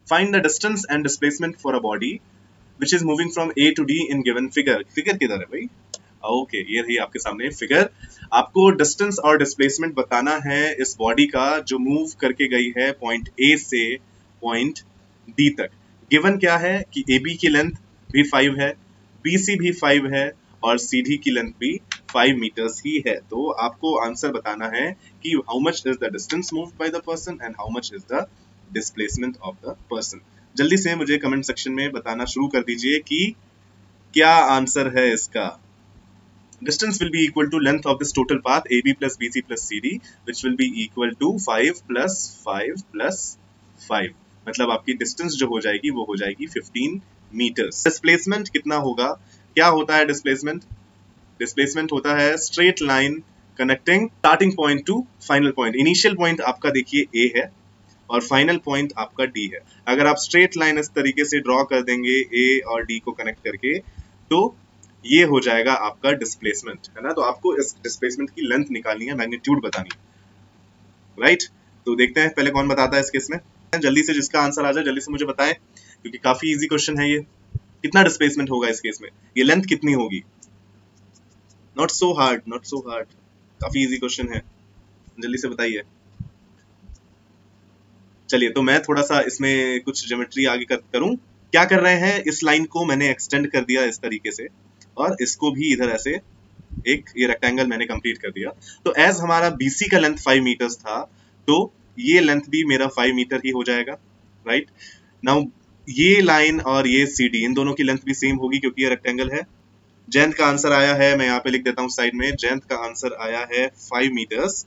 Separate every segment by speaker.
Speaker 1: Find the distance and displacement for a body which is moving from A to D in given figure. Figure किधर है भाई? Okay, ये रही आपके सामने फिगर। आपको डिस्टेंस और डिस्प्लेसमेंट बताना है इस बॉडी का जो मूव करके गई है पॉइंट ए से पॉइंट डी तक। गिवन क्या है कि ए बी की लेंथ भी 5 है, बी सी भी 5 है और सी डी की लेंथ भी 5 मीटर्स ही है। तो आपको आंसर बताना है कि how much is the distance moved by the person and how much is the displacement of the person. जल्दी से मुझे कमेंट सेक्शन में बताना शुरू कर दीजिए कि क्या आंसर है इसका। Distance will be equal to length of this total path AB plus BC plus CD which will be equal to 5 plus 5 plus 5। मतलब आपकी डिस्टेंस जो हो जाएगी वो हो जाएगी 15 मीटर्स। डिस्प्लेसमेंट कितना होगा? क्या होता है डिस्प्लेसमेंट? डिस्प्लेसमेंट होता है straight line connecting starting point two final point. Initial point आपका देखिए A है और फाइनल पॉइंट आपका D है। अगर आप स्ट्रेट लाइन इस तरीके से ड्रॉ कर देंगे A और D को कनेक्ट करके तो ये हो जाएगा आपका डिस्प्लेसमेंट, है ना। तो आपको इस डिस्प्लेसमेंट की लेंथ निकालनी है, मैग्नीट्यूड बतानी है, राइट। तो देखते हैं पहले कौन बताता है इस केस में। जल्दी से जिसका आंसर आ जाए जल्दी से मुझे बताएं क्योंकि काफी इजी क्वेश्चन है ये। कितना डिस्प्लेसमेंट होगा इस केस में? ये लेंथ कितनी होगी? Not so hard, not so hard, काफी इजी क्वेश्चन है, जल्दी से बताइए। चलिए तो मैं थोड़ा सा इसमें कुछ ज्योमेट्री आगे करूं। क्या कर रहे हैं, इस लाइन को मैंने एक्सटेंड कर दिया इस तरीके से और इसको भी इधर ऐसे एक ये रेक्टेंगल मैंने कंप्लीट कर दिया। तो एज हमारा बीसी का लेंथ 5 मीटर्स था तो ये लेंथ भी मेरा 5 मीटर ही हो जाएगा, राइट। नाउ ये लाइन और ये सीडी इन दोनों की लेंथ भी सेम होगी क्योंकि ये रेक्टेंगल है। जयंत का आंसर आया है, मैं यहाँ पे लिख देता हूँ साइड में, जयंत का आंसर आया है 5 मीटर्स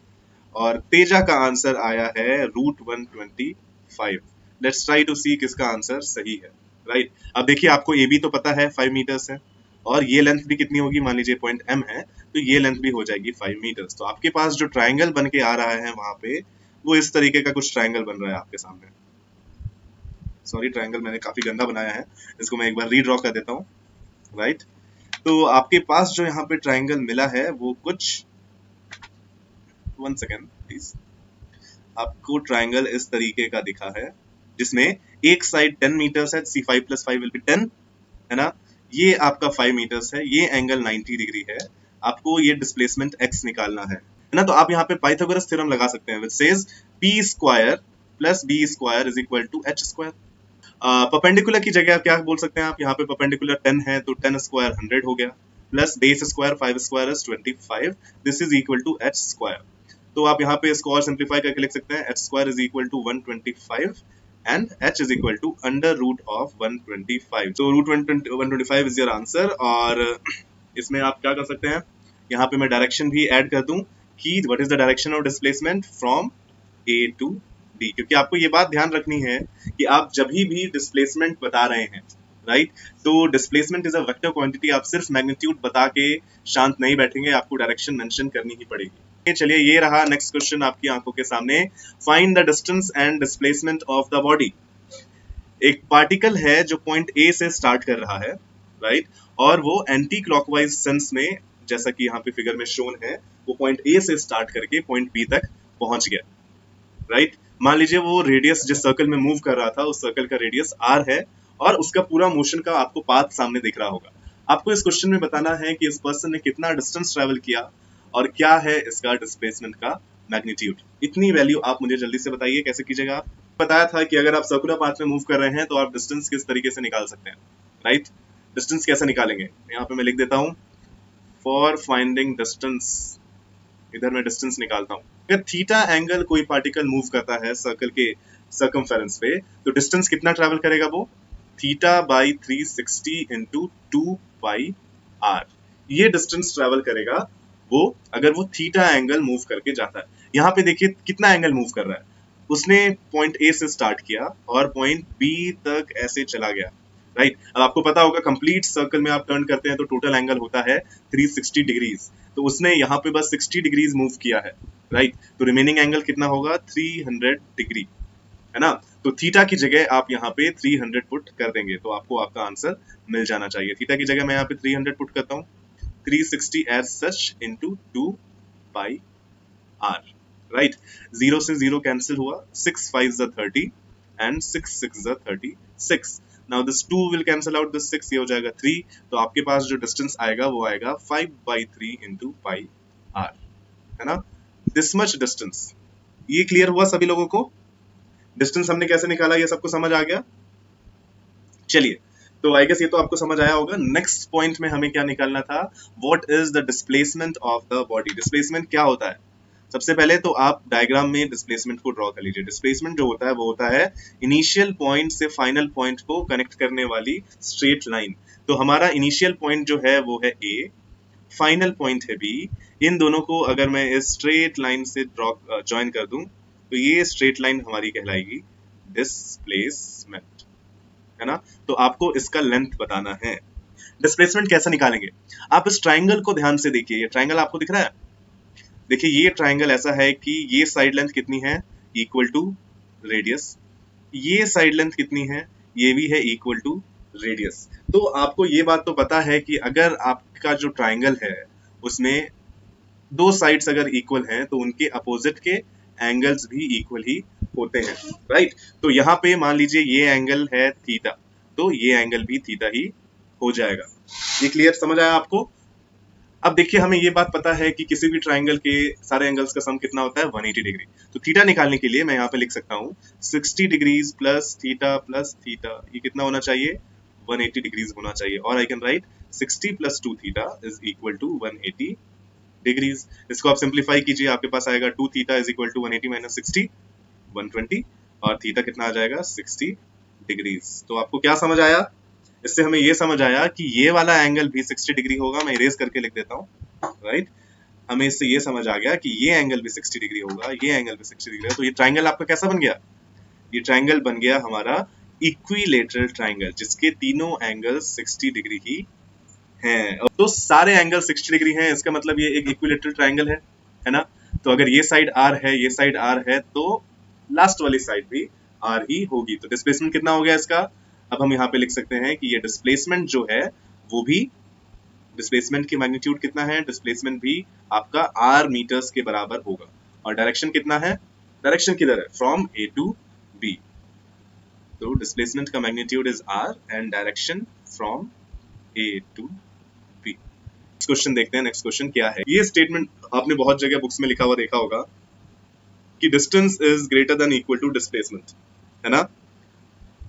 Speaker 1: और तेजा का आंसर आया है √125। लेट्स ट्राई टू सी किसका आंसर सही है, राइट। अब देखिए आपको ए बी तो पता है 5 मीटर्स है और ये लेंथ भी कितनी होगी, मान लीजिए पॉइंट एम है तो ये लेंथ भी हो जाएगी 5 मीटर्स। तो आपके पास जो ट्राइंगल बन के आ रहा है वहां पे वो इस तरीके का कुछ ट्राइंगल बन रहा है आपके सामने। सॉरी, ट्राइंगल मैंने काफी गंदा बनाया है, इसको मैं एक बार रीड्रॉ कर देता हूँ, राइट। तो आपके पास जो यहाँ पे ट्राइंगल मिला है वो कुछ 1 सेकेंड प्लीज, आपको ट्राइंगल इस तरीके का दिखा है जिसमें एक साइड 10 मीटर्स है, C5 plus 5 विल बी 10, है ना। ये आपका 5 मीटर्स है, ये एंगल 90 डिग्री है, आपको ये डिस्प्लेसमेंट x निकालना है ना। तो आप यहाँ पे पाइथागोरस थ्योरम लगा सकते हैं which says p² + b² is equal to h²। Perpendicular की जगह क्या बोल सकते हैं आप, यहाँ पे परपेंडिकुलर 10 है तो 10² 100 हो गया plus base square 5² is 25, this is equal to h²। तो आप यहाँ पे इसको और सिंप्लीफाई करके लिख सकते हैं h² is equal to 125 and h is equal to √125। So √125 is your answer। और इसमें आप क्या कर सकते हैं, यहाँ पे मैं डायरेक्शन भी ऐड कर दूं कि what is the direction of displacement from A to D, क्योंकि आपको ये बात ध्यान रखनी है कि आप जब भी डिस्प्लेसमेंट बता रहे हैं, राइट, तो displacement is a vector quantity, आप सिर्फ मैग्नीट्यूड बता के शांत नहीं बैठेंगे, आपको डायरेक्शन मेंशन करनी ही पड़ेगी। चलिए ये रहा नेक्स्ट क्वेश्चन आपकी आंखों के सामने। Find the distance and displacement of the body. एक पार्टिकल है जो पॉइंट ए से स्टार्ट कर रहा है, राइट, और वो एंटी क्लॉकवाइज सेंस में, जैसा कि यहाँ पे फिगर में शोन है, वो पॉइंट ए से स्टार्ट करके पॉइंट बी तक पहुंच गया, राइट। मान लीजिए वो रेडियस जिस सर्कल में मूव कर रहा था उस सर्कल का रेडियस r है और उसका पूरा मोशन का आपको पाथ सामने दिख रहा होगा। आपको इस क्वेश्चन में बताना है कि इस पर्सन ने कितना डिस्टेंस ट्रेवल किया और क्या है इसका डिस्प्लेसमेंट का मैग्नीट्यूड। इतनी वैल्यू आप मुझे जल्दी से बताइए, कैसे कीजिएगा आप। बताया था कि अगर आप सर्कुलर पाथ में मूव कर रहे हैं तो आप डिस्टेंस किस तरीके से निकाल सकते हैं, राइट। डिस्टेंस कैसे निकालेंगे, यहाँ पे मैं लिख देता हूँ फॉर फाइंडिंग डिस्टेंस, इधर मैं डिस्टेंस निकालता हूँ। अगर थीटा एंगल कोई पार्टिकल मूव करता है सर्कल के सर्कमफेरेंस पे तो डिस्टेंस कितना ट्रैवल करेगा वो, θ/360 × 2πr, ये डिस्टेंस ट्रैवल करेगा वो अगर वो थीटा एंगल मूव करके जाता है। यहाँ पे देखिए कितना एंगल मूव कर रहा है, उसने पॉइंट ए से स्टार्ट किया और पॉइंट बी तक ऐसे चला गया, राइट। अब आपको पता होगा कंप्लीट सर्कल में आप टर्न करते हैं तो टोटल एंगल होता है 360 डिग्रीज, तो उसने यहाँ पे बस 60 डिग्रीज मूव किया है, राइट। तो रिमेनिंग एंगल कितना होगा, 300 डिग्री, है ना। तो थीटा की जगह आप यहाँ पे 300 पुट कर देंगे तो आपको आपका आंसर मिल जाना चाहिए। थीटा की जगह मैं यहाँ पे 300 पुट करता हूँ, 360 as such into 2πr, right. 0 से 0 कैंसिल हुआ, 6 5 30 and 6 6 36। Now this 2 will cancel out this 6, ये हो जाएगा 3। तो आपके पास जो डिस्टेंस आएगा वो आएगा 5/3 इंटू पाई आर, है ना, दिस मच डिस्टेंस। ये क्लियर हुआ सभी लोगों को? डिस्टेंस हमने कैसे निकाला ये सबको समझ आ गया? चलिए, तो आई गेस ये तो आपको समझ आया होगा। नेक्स्ट पॉइंट में हमें क्या निकालना था, what is the displacement of the body. Displacement क्या होता है? सबसे पहले तो आप डायग्राम में डिस्प्लेसमेंट को ड्रॉ कर लीजिए। डिस्प्लेसमेंट जो होता है वो होता है इनिशियल पॉइंट से फाइनल पॉइंट को कनेक्ट करने वाली स्ट्रेट लाइन। तो हमारा इनिशियल पॉइंट जो है वो है ए, फाइनल पॉइंट है बी। इन दोनों को अगर मैं इस स्ट्रेट लाइन से ड्रॉ ज्वाइन कर दूं तो ये स्ट्रेट लाइन हमारी कहलाएगी डिस्प्लेसमेंट, है ना। तो आपको इसका लेंथ बताना है। डिस्प्लेसमेंट कैसे निकालेंगे? आप इस ट्राइंगल को ध्यान से देखिए। ये ट्राइंगल आपको दिख रहा है? देखिए ये ट्राइंगल ऐसा है कि ये साइड लेंथ कितनी है, इक्वल टू रेडियस। ये साइड लेंथ कितनी है, ये भी है इक्वल टू रेडियस। तो आपको ये बात तो पता है कि अगर आपका जो ट्राइंगल है उसमें दो साइड्स अगर इक्वल हैं तो उनके अपोजिट के एंगल्स भी इक्वल ही होते हैं, राइट। तो यहाँ पे मान लीजिए ये एंगल है थीटा, तो ये एंगल भी थीटा ही हो जाएगा। ये क्लियर समझ आया आपको? अब देखिए हमें ये बात पता है कि किसी भी ट्राइंगल के सारे एंगल्स का सम कितना होता है, 180 डिग्री। तो थीटा निकालने के लिए मैं यहाँ पे लिख सकता हूँ 60 डिग्रीज प्लस थीटा, ये कितना होना चाहिए, 180 डिग्रीज होना चाहिए। और I can write 60 plus 2 theta is equal to 180 degrees. इसको आप सिंप्लीफाई कीजिए, आपके पास आएगा 2 theta is equal to 180 minus 60, 120, और थीटा कितना आ जाएगा 60 डिग्रीज। तो आपको क्या समझ आया? इससे हमें ये समझ आया कि ये वाला एंगल भी 60 डिग्री होगा। मैं इरेज करके लिख देता हूँ, राइट। हमें इससे ये समझ आ गया कि ये एंगल भी 60 डिग्री होगा, ये एंगल भी 60 डिग्री है। तो ये ट्राइंगल आपका कैसा बन गया? ये ट्राइंगल बन गया हमारा इक्विलेटरल ट्राइंगल, जिसके तीनों एंगल 60 डिग्री ही हैं। तो सारे एंगल 60 डिग्री हैं, इसका मतलब ये एक इक्विलेटरल ट्राइंगल है ना। तो अगर ये साइड आर है, ये साइड आर है, तो लास्ट वाली साइड भी आर ही होगी। तो डिस्प्लेसमेंट कितना हो गया इसका? अब हम यहाँ पे लिख सकते हैं कि ये डिस्प्लेसमेंट जो है वो भी, डिस्प्लेसमेंट की मैग्नीट्यूड कितना है, डिस्प्लेसमेंट भी आपका r मीटर्स के बराबर होगा। और डायरेक्शन कितना है, डायरेक्शन किधर है, फ्रॉम a टू b। तो डिस्प्लेसमेंट का magnitude is r and direction from a to b। Question देखते हैं, नेक्स्ट क्वेश्चन क्या है। ये स्टेटमेंट आपने बहुत जगह बुक्स में लिखा हुआ देखा होगा कि distance is greater than equal to displacement, है ना।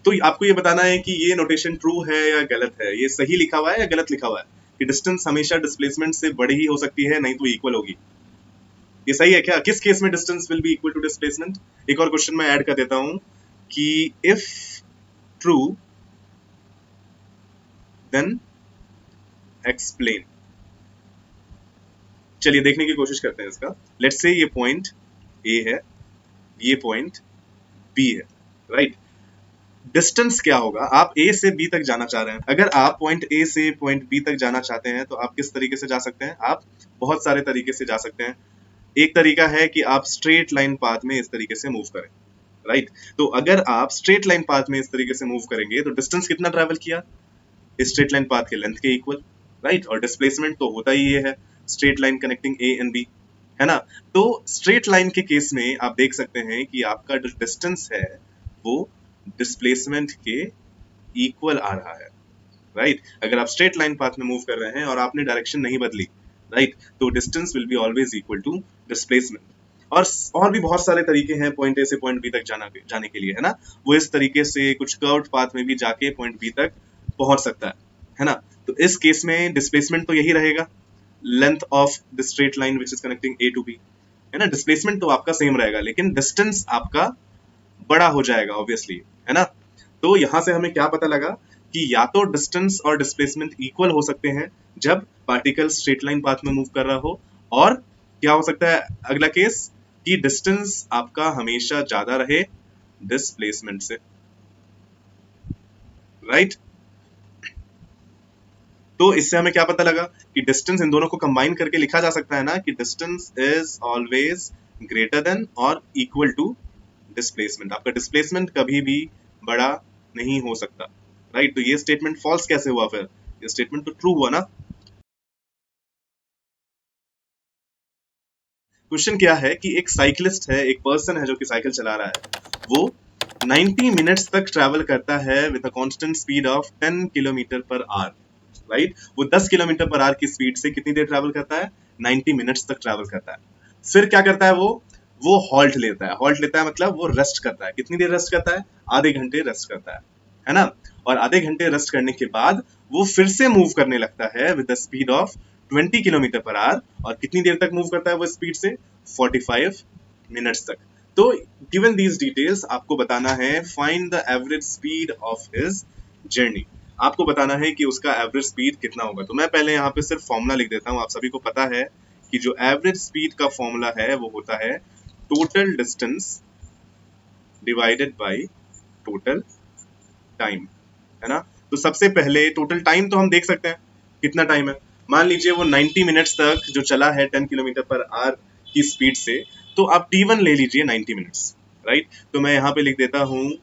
Speaker 1: तो आपको ये बताना है कि ये नोटेशन ट्रू है या गलत है, ये सही लिखा हुआ है या गलत लिखा हुआ है, कि डिस्टेंस हमेशा डिस्प्लेसमेंट से बड़ी ही हो सकती है, नहीं तो इक्वल होगी। ये सही है क्या? किस केस में distance will be equal to displacement? एक और क्वेश्चन मैं ऐड कर देता हूं कि इफ ट्रू देन एक्सप्लेन। चलिए देखने की कोशिश करते हैं इसका। लेट्स से ये पॉइंट ए है, ये पॉइंट बी है, राइट। डिस्टेंस क्या होगा? आप ए से बी तक जाना चाह रहे हैं। अगर आप पॉइंट ए से पॉइंट बी तक जाना चाहते हैं तो आप किस तरीके से जा सकते हैं? आप बहुत सारे तरीके से जा सकते हैं। एक तरीका है कि आप स्ट्रेट लाइन पाथ में इस तरीके से मूव करें, राइट। तो अगर आप स्ट्रेट लाइन पाथ में इस तरीके से मूव करेंगे तो डिस्टेंस कितना ट्रैवल किया, इस स्ट्रेट लाइन पाथ के लेंथ के इक्वल, राइट। और डिस्प्लेसमेंट तो होता ही ये है, straight line connecting A and B, है ना। तो स्ट्रेट लाइन के केस में आप देख सकते हैं कि आपका जो डिस्टेंस है वो डिस्प्लेसमेंट के इक्वल आ रहा है, राइट। अगर आप स्ट्रेट लाइन पाथ में मूव कर रहे हैं और आपने डायरेक्शन नहीं बदली, राइट, तो distance will be always equal to displacement. और भी बहुत सारे तरीके हैं पॉइंट ए से पॉइंट बी तक जाने के लिए, है ना। वो इस तरीके से कुछ कर्व्ड पाथ में भी जाके पॉइंट बी तक पहुंच सकता है ना। तो इस केस में डिस्प्लेसमेंट तो यही रहेगा, length of the straight line which is connecting A to B, है ना। डिस्प्लेसमेंट तो आपका सेम रहेगा लेकिन डिस्टेंस आपका बड़ा हो जाएगा ऑब्वियसली, है ना। तो यहां से हमें क्या पता लगा कि या तो डिस्टेंस और डिस्प्लेसमेंट इक्वल हो सकते हैं जब पार्टिकल स्ट्रेट लाइन पाथ में मूव कर रहा हो, और क्या हो सकता है अगला केस, कि डिस्टेंस आपका हमेशा ज्यादा रहे डिस्प्लेसमेंट से, राइट। तो इससे हमें क्या पता लगा कि डिस्टेंस, इन दोनों को कंबाइन करके लिखा जा सकता है ना, कि distance is always greater than और इक्वल टू डिस्प्लेसमेंट। आपका डिस्प्लेसमेंट कभी भी बड़ा नहीं हो सकता, राइट। तो ये स्टेटमेंट फॉल्स कैसे हुआ फिर? ये स्टेटमेंट तो ट्रू हुआ ना। क्वेश्चन क्या है कि एक साइकिलिस्ट है, एक पर्सन है जो कि साइकिल चला रहा है, वो 90 मिनट्स तक ट्रैवल करता है with a constant speed of 10 kilometre per hour, right. वो 10 किलोमीटर पर आवर की स्पीड से कितनी देर ट्रैवल करता है? 90 मिनट्स तक ट्रैवल करता है। फिर क्या करता है वो हॉल्ट लेता है। हॉल्ट लेता है मतलब वो रेस्ट करता है। कितनी देर रेस्ट करता है? आधे घंटे रेस्ट करता है ना। और आधे घंटे रेस्ट करने के बाद वो फिर से मूव करने लगता है with the speed of 20 kilometre per hour. और कितनी देर तक मूव करता है वो स्पीड से? 45 मिनट्स तक। तो गिवन दीज डिटेल्स आपको बताना है find the average speed of his journey. आपको बताना है कि उसका एवरेज स्पीड कितना होगा। तो मैं पहले यहाँ पे सिर्फ फॉर्मूला लिख देता हूँ। आप सभी को पता है कि जो एवरेज स्पीड का फॉर्मूला है वो होता है total distance divided by total time, है ना। तो सबसे पहले टोटल टाइम तो हम देख सकते हैं कितना टाइम है। मान लीजिए वो 90 मिनट्स तक जो चला है 10 किलोमीटर पर आवर की स्पीड से, तो आप T1 ले लीजिए 90 मिनट्स, राइट। तो मैं यहाँ पे लिख देता हूँ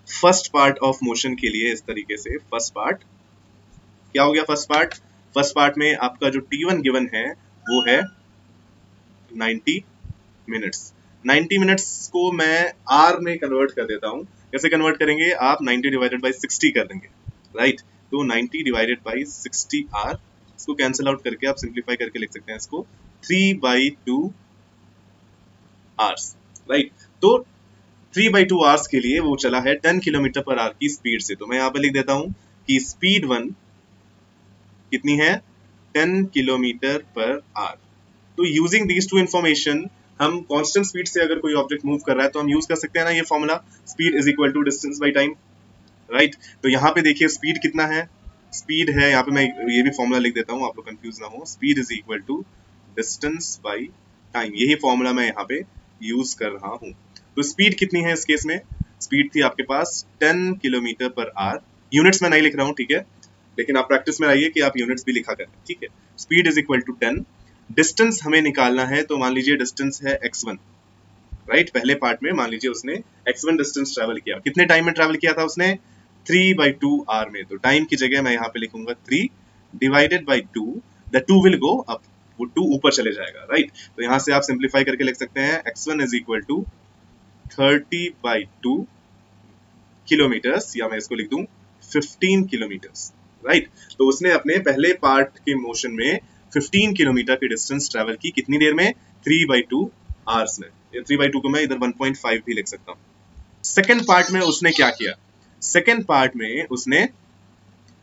Speaker 1: फर्स्ट पार्ट ऑफ मोशन के लिए इस तरीके से। फर्स्ट पार्ट क्या हो गया? फर्स्ट पार्ट में आपका जो T1 गिवन है वो है 90 मिनट्स। 90 मिनट्स को मैं आर में कन्वर्ट कर देता हूँ। कैसे कन्वर्ट करेंगे आप? 90 डिवाइडेड बाई 60 कर देंगे, राइट। तो 90 डिवाइडेड बाई 60 आर, इसको कैंसिल आउट करके आप सिंप्लीफाई करके लिख सकते हैं इसको 3/2 आवर्स, राइट। तो 3/2 आवर्स के लिए वो चला है 10 किलोमीटर पर आवर की स्पीड से। तो मैं यहाँ पे लिख देता हूँ कि स्पीड 1 कितनी है? 10 किलोमीटर पर आवर। तो यूजिंग दीज टू इन्फॉर्मेशन हम कांस्टेंट स्पीड से अगर कोई ऑब्जेक्ट मूव कर रहा है तो हम यूज कर सकते हैं ना ये formula, speed is equal to distance by time, right. तो यहाँ पे देखिए स्पीड कितना है? स्पीड है, यहाँ पे मैं ये भी फॉर्मूला लिख देता हूँ, आप लोग कंफ्यूज ना हो। Speed is equal to distance by time, यही फॉर्मूला मैं यहाँ पे यूज कर रहा हूँ। तो स्पीड कितनी है इस केस में? स्पीड थी आपके पास 10 किलोमीटर पर आवर। यूनिट्स में नहीं लिख रहा हूँ, ठीक है, लेकिन आप प्रैक्टिस में आइए कि आप यूनिट्स भी लिखा करें, ठीक है। Speed is equal to 10। Distance हमें निकालना है, तो मान लीजिए डिस्टेंस है x1, राइट। पहले पार्ट में मान लीजिए उसने x1 डिस्टेंस ट्रैवल किया। कितने टाइम में ट्रैवल किया था उसने? 3/2 आवर में। तो टाइम की जगह मैं यहाँ पे लिखूंगा 3 divided by 2, the 2 will go up, वो 2 ऊपर चले जाएगा, राइट। तो यहाँ से आप सिंप्लीफाई करके लिख सकते हैं x1 is equal to 30/2 kilometres, या मैं इसको लिख दूं 15 किलोमीटर्स, राइट। तो उसने अपने पहले पार्ट के मोशन में 15 किलोमीटर की डिस्टेंस ट्रैवल की। कितनी देर में? 3/2 आवर्स में। 3/2 को मैं इधर 1.5 भी लिख सकता हूँ। सेकेंड पार्ट में उसने क्या किया? सेकेंड पार्ट में उसने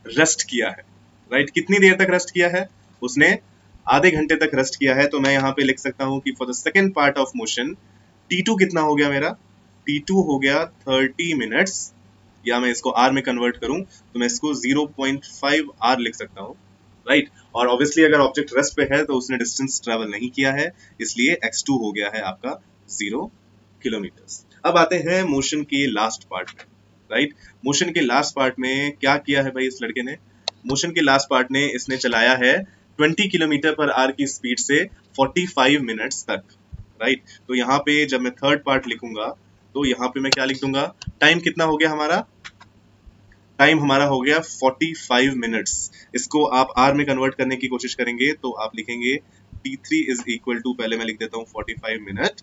Speaker 1: रेस्ट किया है, राइट। कितनी देर तक रेस्ट किया है? उसने आधे घंटे तक रेस्ट किया है। तो मैं यहाँ पे लिख सकता हूँ कि for the second part of motion T2 कितना हो गया मेरा? T2 हो गया 30 मिनट्स, या मैं इसको आर में कन्वर्ट करूं तो मैं इसको 0.5 आर लिख सकता हूं, राइट। और ऑब्वियसली अगर ऑब्जेक्ट रेस्ट पे है तो उसने डिस्टेंस ट्रैवल नहीं किया है, इसलिए x2 हो गया है आपका 0 किलोमीटर्स। अब आते हैं मोशन के लास्ट पार्ट में, राइट। मोशन के लास्ट पार्ट में क्या किया है भाई इस लड़के ने? मोशन के लास्ट पार्ट में इसने चलाया है 20 किलोमीटर पर आवर की स्पीड से 45 मिनट्स तक, राइट। तो यहाँ पे जब मैं थर्ड पार्ट लिखूंगा तो यहाँ पे मैं क्या लिख दूंगा? टाइम कितना हो गया हमारा? टाइम हमारा हो गया 45 मिनट्स। इसको आप आर में कन्वर्ट करने की कोशिश करेंगे तो आप लिखेंगे T3 इज इक्वल टू, पहले मैं लिख देता हूँ 45 minute,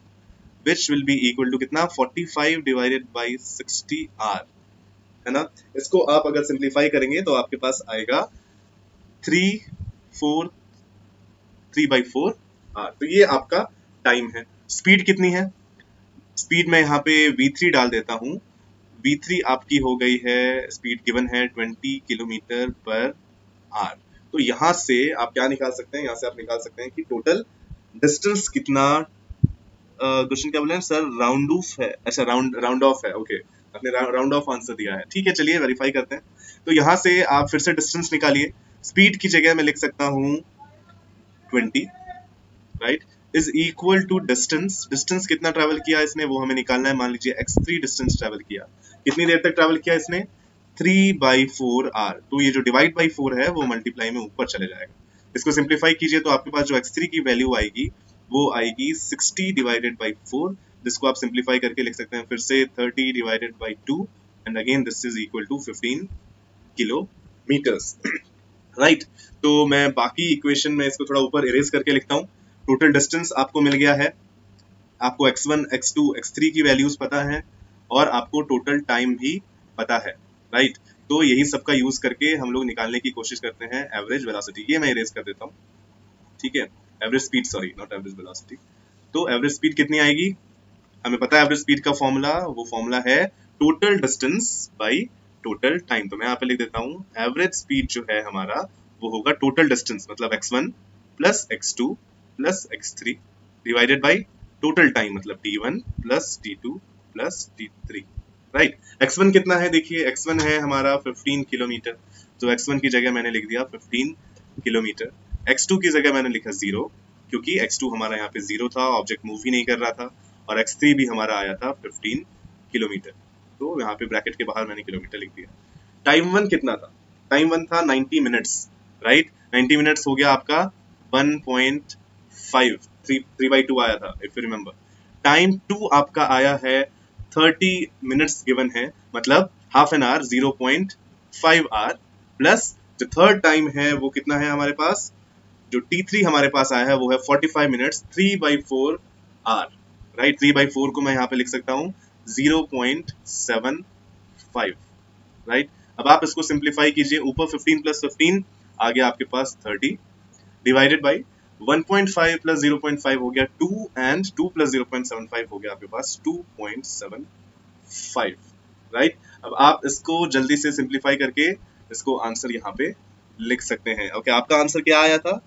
Speaker 1: which will be equal to कितना? 45 डिवाइडेड बाई 60 आर, है ना। इसको आप अगर सिंप्लीफाई करेंगे तो आपके पास आएगा 3/4 आर। तो ये आपका टाइम है। स्पीड कितनी है? स्पीड मैं यहाँ पे v3 डाल देता हूँ। v3 आपकी हो गई है, स्पीड गिवन है 20 किलोमीटर पर आवर। तो यहाँ से आप क्या निकाल सकते हैं? यहाँ से आप निकाल सकते हैं कि टोटल डिस्टेंस कितना। क्वेश्चन क्या बोले हैं सर? राउंड ऑफ है। अच्छा, राउंड ऑफ है, ओके। आपने राउंड ऑफ आंसर दिया है, ठीक है। चलिए वेरीफाई करते हैं। तो यहाँ से आप फिर से डिस्टेंस निकालिए। स्पीड की जगह मैं लिख सकता हूँ 20, right, is equal to distance. Distance कितना ट्रैवल किया इसने वो हमें निकालना है। मान लीजिए x3 डिस्टेंस ट्रैवल किया। कितनी देर तक ट्रैवल किया इसने? 3/4 आवर। तो ये जो डिवाइड बाई 4 है वो मल्टीप्लाई में ऊपर चले जाएगा। इसको सिंप्लीफाई कीजिए तो आपके पास जो x3 की वैल्यू आएगी वो आएगी 60 डिवाइडेड बाई 4, जिसको आप सिंप्लीफाई करके लिख सकते हैं फिर से 30 divided by 2, and again this is equal to 15 kilometres, right. तो मैं बाकी इक्वेशन में इसको थोड़ा ऊपर इरेज करके लिखता हूँ। टोटल डिस्टेंस आपको मिल गया है। आपको x1, x2, x3 की वैल्यूज पता है। और आपको टोटल टाइम भी पता है, राइट। तो यही सब का यूज करके हम लोग निकालने की कोशिश करते हैं एवरेज वेलोसिटी। ये मैं इरेज कर देता हूँ, ठीक है, average speed, sorry not average velocity. तो एवरेज स्पीड कितनी आएगी, हमें पता है एवरेज स्पीड का फॉर्मूला, वो फॉर्मूला है total distance by total time. तो मैं यहाँ पे लिख देता हूँ एवरेज स्पीड जो है हमारा वो होगा टोटल डिस्टेंस मतलब x1 plus x2 plus x3 divided by total time मतलब t1 plus t2 plus t3, right. x1 कितना है, देखिए x1 है हमारा 15 किलोमीटर, तो x1 की जगह मैंने लिख दिया 15 किलोमीटर। x2 की जगह मैंने लिखा 0, क्योंकि x2 हमारा यहाँ पे 0 था, ऑब्जेक्ट मूव ही नहीं कर रहा था, और x3 भी हमारा आया था 15 किलोमीटर, तो यहाँ पे ब्रैकेट के बाहर मैंने किलोमीटर लिख दिया। टाइम वन कितना था, टाइम वन था 90 मिनट्स, राइट। 90 मिनट्स हो गया आपका 1.5, 3/2 आया था if you remember. Time to आपका आया है 30 मिनट्स गिवन है, मतलब half an hour 0.5 hour, plus जो थर्ड टाइम है वो कितना है हमारे पास, जो T3 हमारे पास आया है वो है 45 मिनट्स, 3/4 आवर, राइट। 3/4 को मैं यहाँ पे लिख सकता हूँ 0.75, राइट। अब आप इसको सिंप्लीफाई कीजिए, ऊपर 15 प्लस 15 आ गया आपके पास 30, डिवाइडेड बाई 1.5 प्लस 0.5 हो गया 2, एंड 2 प्लस 0.75 हो गया आपके पास 2.75, राइट। अब आप इसको जल्दी से सिंप्लीफाई करके इसको आंसर यहाँ पे लिख सकते हैं। ओके, आपका आंसर क्या आया था,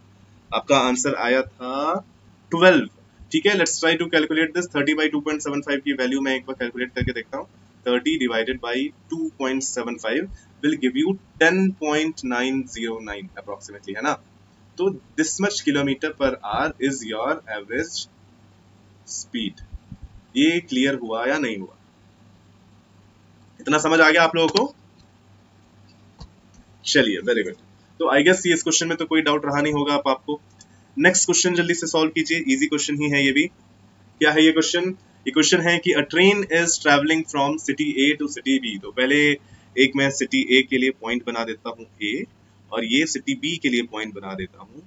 Speaker 1: आपका आंसर आया था 12, ठीक है। Let's try to calculate this. 30/2.75 की वैल्यू मैं एक बार कैलकुलेट करके देखता हूँ। 30 divided by 2.75 will give you 10.909 approximately, है ना। तो this much kilometre per hour is your average speed. ये क्लियर हुआ या नहीं हुआ, इतना समझ आ गया आप लोगों को? चलिए, वेरी गुड। तो आई गेस ये इस क्वेश्चन में तो कोई डाउट रहा नहीं होगा आप आपको। नेक्स्ट क्वेश्चन जल्दी से सॉल्व कीजिए, इजी क्वेश्चन ही है ये भी। क्या है ये क्वेश्चन, ये क्वेश्चन है कि a train is travelling from city A to city B. तो पहले एक मैं सिटी ए के लिए पॉइंट बना देता हूँ ए, और ये सिटी बी के लिए पॉइंट बना देता हूँ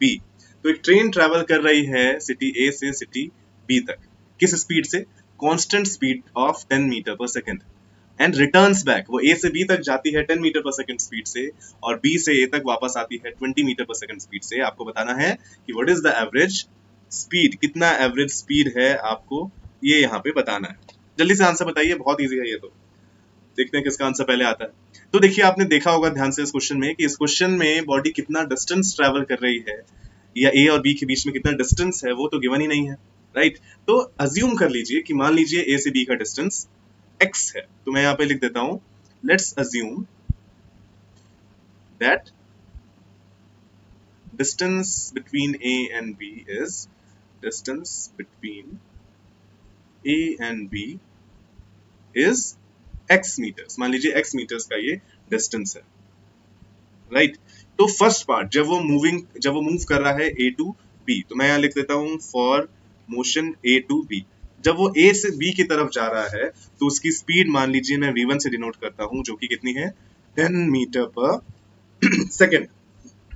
Speaker 1: बी। तो एक ट्रेन ट्रैवल कर रही है सिटी ए से सिटी बी तक, किस स्पीड से, constant speed of 10 metre per second, and returns back, वो ए से बी तक जाती है 10 मीटर पर सेकंड स्पीड से, और बी से ए तक वापस आती है 20 मीटर पर सेकंड स्पीड से। आपको बताना है कि what is the average speed, कितना एवरेज स्पीड है आपको ये यहाँ पे बताना है। जल्दी से आंसर बताइए, बहुत इजी है ये तो। देखते हैं किसका आंसर पहले आता है। तो देखिए, आपने देखा होगा ध्यान से इस क्वेश्चन में कि इस क्वेश्चन में बॉडी कितना डिस्टेंस ट्रैवल कर रही है, या ए और बी के बीच में कितना डिस्टेंस है, वो तो गिवन ही नहीं है, राइट। तो अज्यूम कर लीजिए कि मान लीजिए ए से बी का डिस्टेंस x है, तो मैं यहाँ पे लिख देता हूं let's assume that distance between a and b is distance between a and b is x meters। मान लीजिए x मीटर्स का ये डिस्टेंस है, राइट। तो फर्स्ट पार्ट जब वो मूव कर रहा है a टू b, तो मैं यहाँ लिख देता हूँ for motion a to b। जब वो A से B की तरफ जा रहा है तो उसकी स्पीड मान लीजिए मैं v1 से डिनोट करता हूं, जो कि कितनी है 10 मीटर पर सेकेंड।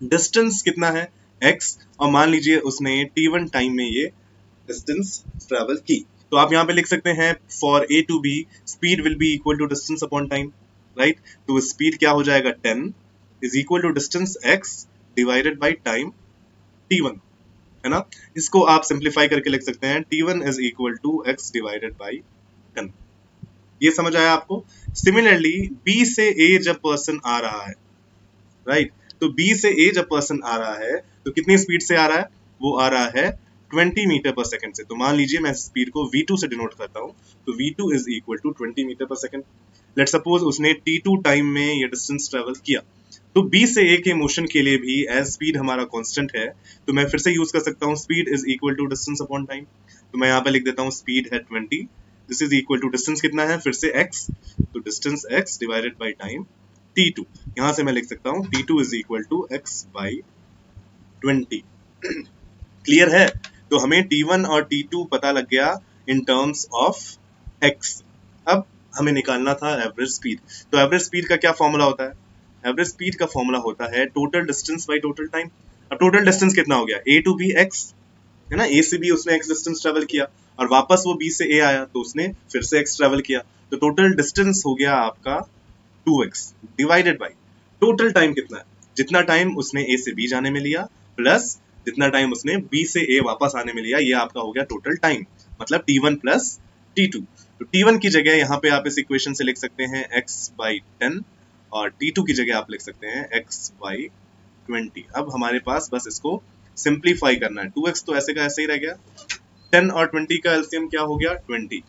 Speaker 1: डिस्टेंस कितना है x, और मान लीजिए उसने t1 टाइम में ये डिस्टेंस ट्रेवल की। तो आप यहाँ पे लिख सकते हैं for A to B speed will be equal to distance upon time, right. तो स्पीड क्या हो जाएगा 10 is equal to distance x divided by time t1, है ना। इसको आप सिंप्लीफाई करके लिख सकते हैं t1 is equal to x divided by 10। ये समझ आया आपको? सिमिलरली b से a जब पर्सन आ रहा है, राइट, तो b से a जब पर्सन आ रहा है तो कितनी स्पीड से आ रहा है, वो आ रहा है 20 मीटर पर सेकंड से। तो मान लीजिए मैं स्पीड को v2 से डिनोट करता हूं, तो v2 is equal to 20 metre per second. Let suppose उसने t2 टाइम में ये डिस्टेंस ट्रेवल किया, तो b से a के मोशन के लिए भी एज स्पीड हमारा कांस्टेंट है, तो मैं फिर से यूज कर सकता हूँ speed is equal to distance upon time. तो मैं यहाँ पे लिख देता हूँ स्पीड है 20, this is equal to distance कितना है फिर से x, तो distance x divided by time t2। यहाँ से मैं लिख सकता हूँ t2 is equal to x by 20। Clear है? तो हमें t1 और t2 पता लग गया इन टर्म्स ऑफ x। अब हमें निकालना था एवरेज स्पीड। तो एवरेज स्पीड का क्या फॉर्मूला होता है? एवरेज स्पीड का फॉर्मूला होता है total distance by total time. अब टोटल डिस्टेंस कितना हो गया, a टू b x, है ना। a से b उसने x डिस्टेंस ट्रेवल किया और वापस वो b से a आया तो उसने फिर से x ट्रेवल किया, तो टोटल डिस्टेंस हो गया आपका 2x divided by total time कितना है, जितना टाइम उसने ए से बी जाने में लिया प्लस जितना टाइम उसने बी से ए वापस आने में लिया, ये आपका हो गया टोटल टाइम, मतलब t1 प्लस t2। तो t1 की जगह यहाँ पे आप इस इक्वेशन से लिख सकते हैं x/10 और t2 की जगह आप लिख सकते हैं x/20। अब हमारे पास बस इसको सिंप्लीफाई करना है, 2x तो ऐसे का ऐसे ही रह गया, 10 और 20 का एलसीएम क्या हो गया 20,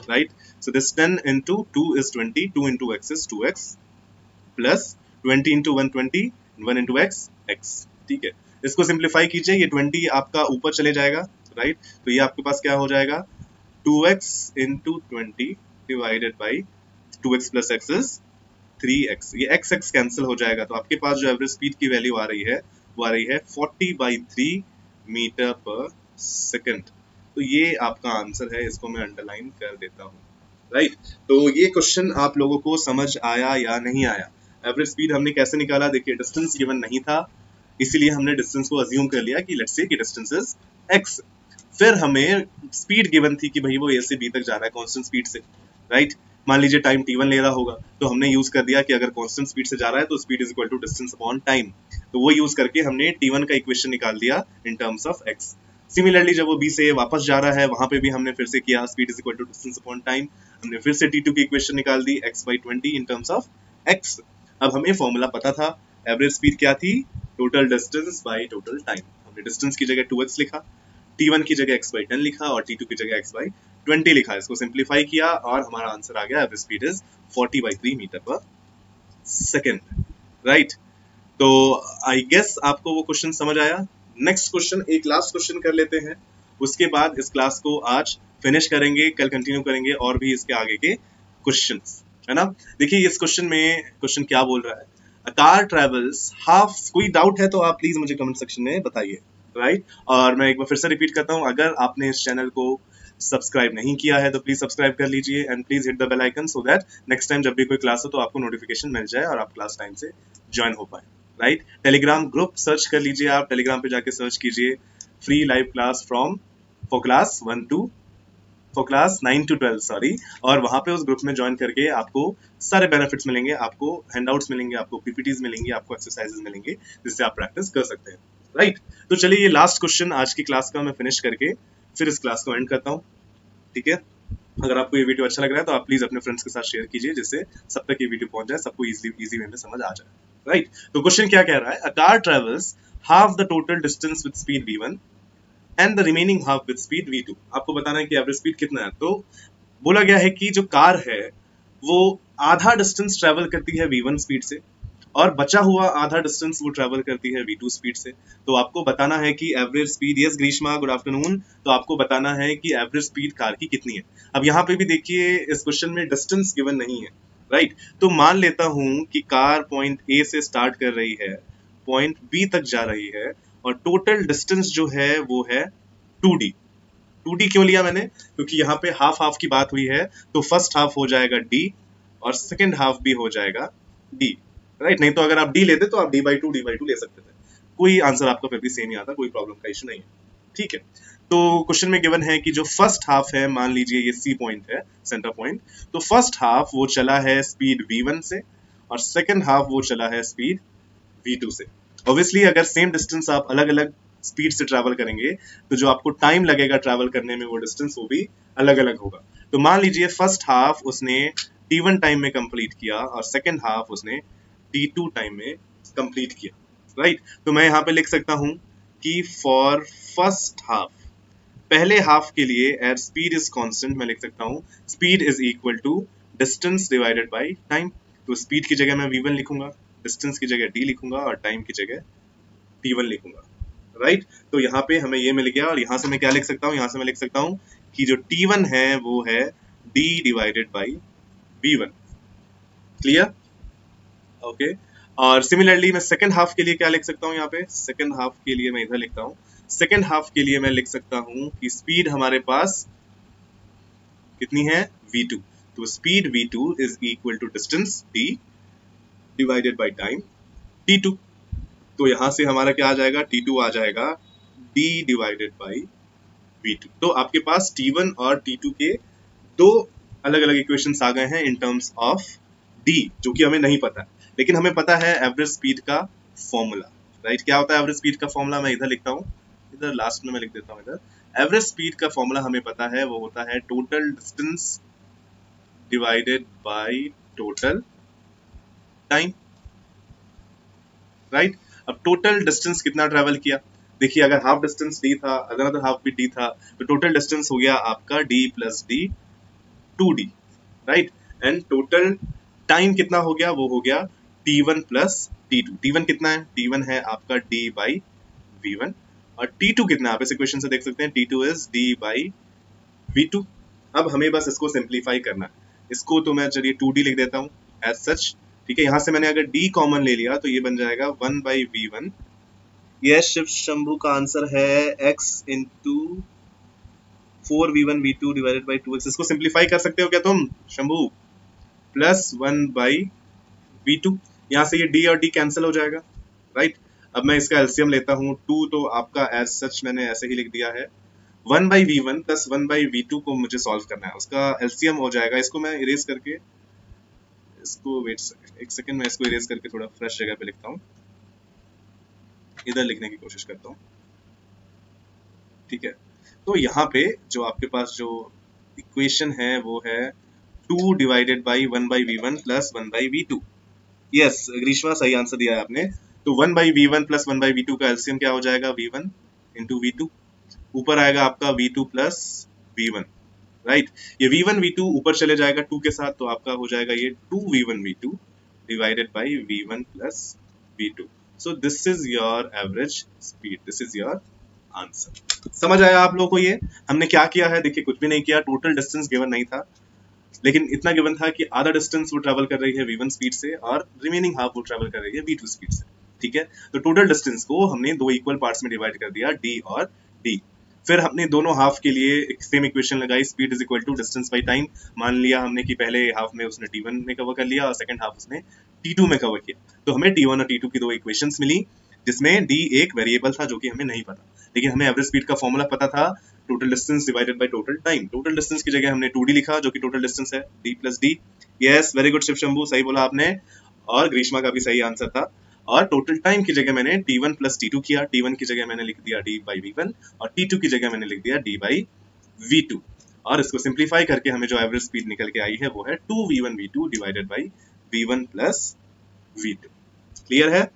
Speaker 1: right. So this 10 into 2 is 20, 2 into x is 2x plus 20 into 1 20, 1 into x x, ठीक है। इसको सिंप्लीफाई कीजिए, ये 20 आपका ऊपर चले जाएगा, राइट। तो ये आपके पास क्या हो जाएगा 2x into 20 divided by 2x plus x is 3x, ये x x कैंसिल हो जाएगा, तो आपके पास जो एवरेज स्पीड की वैल्यू आ रही है वो आ रही है 40/3 मीटर पर सेकंड। तो ये आपका आंसर है, इसको मैं अंडरलाइन कर देता हूँ, राइट। तो ये क्वेश्चन आप लोगों को समझ आया या नहीं आया? एवरेज स्पीड हमने कैसे निकाला, देखिए डिस्टेंस गिवन नहीं था, इसीलिए हमने डिस्टेंस को अज्यूम कर लिया कि लेट्स से कि डिस्टेंस इज x। फिर हमें स्पीड गिवन थी कि भाई वो a से b तक जा रहा है कांस्टेंट स्पीड से, राइट। मान लीजिए टाइम t1 ले रहा होगा, तो हमने यूज कर दिया कि अगर कांस्टेंट स्पीड से जा रहा है तो speed is equal to distance upon time, तो वो यूज करके हमने t1 का इक्वेशन निकाल दिया इन टर्म्स ऑफ x। सिमिलरली जब वो b से a वापस जा रहा है वहां पे भी हमने फिर से किया speed is equal to distance upon time, हमने फिर से t2 की इक्वेशन निकाल दी x/20 in terms of x। अब हमें फॉर्मूला पता था, एवरेज स्पीड क्या थी, total distance by total time. हमने डिस्टेंस की जगह 2x लिखा, t1 की जगह x/10 लिखा और t2 की जगह x/20 लिखा, इसको सिंप्लीफाई किया और हमारा आंसर आ गया average speed is 40/3 metre per second, right. तो आई गेस आपको वो क्वेश्चन समझ आया। नेक्स्ट क्वेश्चन, एक लास्ट क्वेश्चन कर लेते हैं, उसके बाद इस क्लास को आज फिनिश करेंगे, कल कंटिन्यू करेंगे और भी इसके आगे के क्वेश्चंस, है ना। देखिए इस क्वेश्चन में क्वेश्चन क्या बोल रहा है, अ कार ट्रेवल्स हाफ, कोई डाउट है तो आप प्लीज मुझे कमेंट सेक्शन में बताइए, राइट। और मैं एक बार फिर से रिपीट करता हूँ, अगर आपने इस चैनल को सब्सक्राइब नहीं किया है तो प्लीज सब्सक्राइब कर लीजिए and please hit the bell icon so that next time जब भी कोई क्लास हो तो आपको नोटिफिकेशन मिल जाए और आप क्लास टाइम से ज्वाइन हो पाए, राइट। टेलीग्राम ग्रुप सर्च कर लीजिए, आप टेलीग्राम पे जाके सर्च कीजिए free live class from for class 9 to 12 sorry, और वहां पे उस ग्रुप में ज्वाइन करके आपको सारे बेनिफिट्स मिलेंगे, आपको हैंडआउट्स मिलेंगे, आपको पीपीटीज मिलेंगी, आपको एक्सरसाइजेस मिलेंगे जिससे आप प्रैक्टिस कर सकते हैं, राइट। तो चलिए ये लास्ट क्वेश्चन आज की क्लास का मैं फिनिश करके फिर इस क्लास को एंड करता हूँ, ठीक है। अगर आपको ये वीडियो अच्छा लग रहा है तो आप प्लीज अपने फ्रेंड्स के साथ शेयर कीजिए जिससे सब तक ये वीडियो पहुंच जाए, सबको इजी वे में समझ आ जाए, राइट। तो क्वेश्चन क्या कह रहा है, अ car travels half the total distance with speed v1 and the remaining half with speed v2। आपको बताना है कि एवरेज स्पीड कितना है। तो बोला गया है कि जो कार है वो आधा डिस्टेंस ट्रेवल करती है v1 स्पीड से और बचा हुआ आधा डिस्टेंस वो ट्रेवल करती है v2 स्पीड से। तो आपको बताना है कि average speed, yes Grishma good afternoon, तो आपको बताना है कि एवरेज स्पीड कार की कितनी है। अब यहाँ पे भी देखिए इस क्वेश्चन में डिस्टेंस गिवन नहीं है, राइट। तो मान लेता हूं कि कार पॉइंट ए से स्टार्ट कर रही है, पॉइंट बी तक जा रही है और टोटल डिस्टेंस जो है वो है 2d। 2d क्यों लिया मैंने, क्योंकि यहाँ पे हाफ हाफ की बात हुई है, तो फर्स्ट हाफ हो जाएगा d और सेकेंड हाफ भी हो जाएगा d, राइट। नहीं तो अगर आप d लेते तो आप d/2 ले सकते थे, कोई आंसर आपका फिर भी सेम ही आता, कोई प्रॉब्लम का इशू नहीं है, ठीक है। तो क्वेश्चन में गिवन है कि जो फर्स्ट हाफ है, मान लीजिए ये सी पॉइंट है सेंटर पॉइंट, तो फर्स्ट हाफ वो चला है स्पीड v1 से और सेकेंड हाफ वो चला है स्पीड v2 से। ऑब्वियसली अगर सेम डिस्टेंस आप अलग अलग स्पीड से ट्रैवल करेंगे तो जो आपको टाइम लगेगा ट्रैवल करने में वो डिस्टेंस वो भी अलग अलग होगा। तो मान लीजिए फर्स्ट हाफ उसने t1 टाइम में कंप्लीट किया और सेकेंड हाफ उसने t2 टाइम में कंप्लीट किया, राइट। तो मैं यहाँ पे लिख सकता हूँ कि फॉर फर्स्ट हाफ, पहले हाफ के लिए एट स्पीड इज कांस्टेंट, मैं लिख सकता हूँ speed is equal to distance divided by time. तो स्पीड की जगह मैं v1 लिखूंगा, डिस्टेंस की जगह d लिखूंगा और टाइम की जगह t1 लिखूंगा, राइट। तो यहाँ पे हमें ये मिल गया और यहाँ से मैं क्या लिख सकता हूँ, यहाँ से मैं लिख सकता हूँ कि जो t1 है वो है d divided by v1, clear, okay. और सिमिलरली मैं सेकेंड हाफ के लिए क्या लिख सकता हूँ, यहाँ पे सेकेंड हाफ के लिए मैं इधर लिखता हूँ, सेकेंड हाफ के लिए मैं लिख सकता हूँ कि स्पीड हमारे पास कितनी है v2, तो speed v2 is equal to distance d divided by time t2। तो यहां से हमारा क्या आ जाएगा, t2 आ जाएगा d डिवाइडेड बाई v2। तो आपके पास t1 और t2 के दो अलग अलग इक्वेशंस आ गए हैं इन टर्म्स ऑफ डी, जो कि हमें नहीं पता, लेकिन हमें पता है एवरेज स्पीड का फॉर्मूला। राइट, क्या होता है एवरेज स्पीड का फॉर्मूला? मैं इधर लिखता हूँ, इधर लास्ट में मैं लिख देता हूँ इधर। एवरेज स्पीड का फॉर्मूला हमें पता है, वो होता है total distance divided by total time. Right, अब टोटल डिस्टेंस कितना ट्रेवल किया, देखिए अगर हाफ डिस्टेंस डी था, अगर अदर हाफ भी डी था, तो टोटल डिस्टेंस हो गया आपका D plus D 2d। Right, and total time कितना हो गया, वो हो गया t1 प्लस t2। t1 कितना है? t1 है आपका d बाई v1, और t2 कितना है? आप इस इक्वेशन से देख सकते हैं, t2 is d by v2। अब हमें बस इसको सिंप्लीफाई करना है, इसको तो मैं चलिए 2d लिख देता हूँ एज सच। ठीक है, यहाँ से मैंने अगर d कॉमन ले लिया तो ये बन जाएगा 1 by v1। Yes, Shiv Shambhu का आंसर है x into 4v1v2 divided by 2x। इसको सिंप्लीफाई कर सकते हो क्या तुम शंभू? प्लस 1 बाई v2, यहाँ से ये d और d कैंसिल हो जाएगा। राइट, अब मैं इसका एलसीएम लेता हूँ, 2 तो आपका एज सच मैंने ऐसे ही लिख दिया है। 1 by v1 plus 1 by v2 को मुझे सॉल्व करना है, उसका एलसीएम हो जाएगा। इसको मैं इरेज करके, इसको वेट एक सेकेंड, मैं इसको इरेज करके थोड़ा फ्रेश जगह पे लिखता हूँ, इधर लिखने की कोशिश करता हूँ। ठीक है, तो यहाँ पे जो आपके पास जो इक्वेशन है वो है 2 divided by 1 by v1 plus 1 by v2। Yes Grishma, सही आंसर दिया है आपने। तो 1 by v1 plus 1 by v2 का एलसीएम क्या हो जाएगा? v1 इंटू v2, ऊपर आएगा आपका v2 प्लस v1। राइट, ये v1 v2 ऊपर चले जाएगा 2 के साथ, तो आपका हो जाएगा ये 2v1 v2 divided by v1 plus v2। So this is your average speed, this is your answer. समझ आया आप लोगों को? ये हमने क्या किया है, देखिए कुछ भी नहीं किया, टोटल डिस्टेंस गिवन नहीं था, लेकिन इतना गिवन था कि आधा डिस्टेंस वो ट्रैवल कर रही है v1 स्पीड से और रिमेनिंग हाफ वो ट्रैवल कर रही है v2 स्पीड से। ठीक है, तो टोटल डिस्टेंस को हमने दो इक्वल पार्ट्स में डिवाइड कर दिया, d और d। फिर हमने दोनों हाफ के लिए एक सेम इक्वेशन लगाई, speed is equal to distance by time. मान लिया हमने कि पहले हाफ में उसने t1 में कवर कर लिया और सेकंड हाफ उसने t2 में कवर किया, तो हमें t1 और t2 की दो इक्वेशंस मिली, जिसमें d एक वेरिएबल था जो कि हमें नहीं पता, लेकिन हमें एवरेज स्पीड का फॉर्मूला पता था, total distance divided by total time. Total distance की जगह हमने 2d लिखा, जो कि टोटल डिस्टेंस है d plus d। Yes, very good Shiv Shambhu, सही बोला आपने, और ग्रीष्मा का भी सही आंसर था। और टोटल टाइम की जगह मैंने t1 प्लस t2 किया, t1 की जगह मैंने लिख दिया d बाई v1 और t2 की जगह मैंने लिख दिया d बाई v2, और इसको सिंप्लीफाई करके हमें जो एवरेज स्पीड निकल के आई है वो है 2v1 v2 divided by v1 plus v2। Clear है?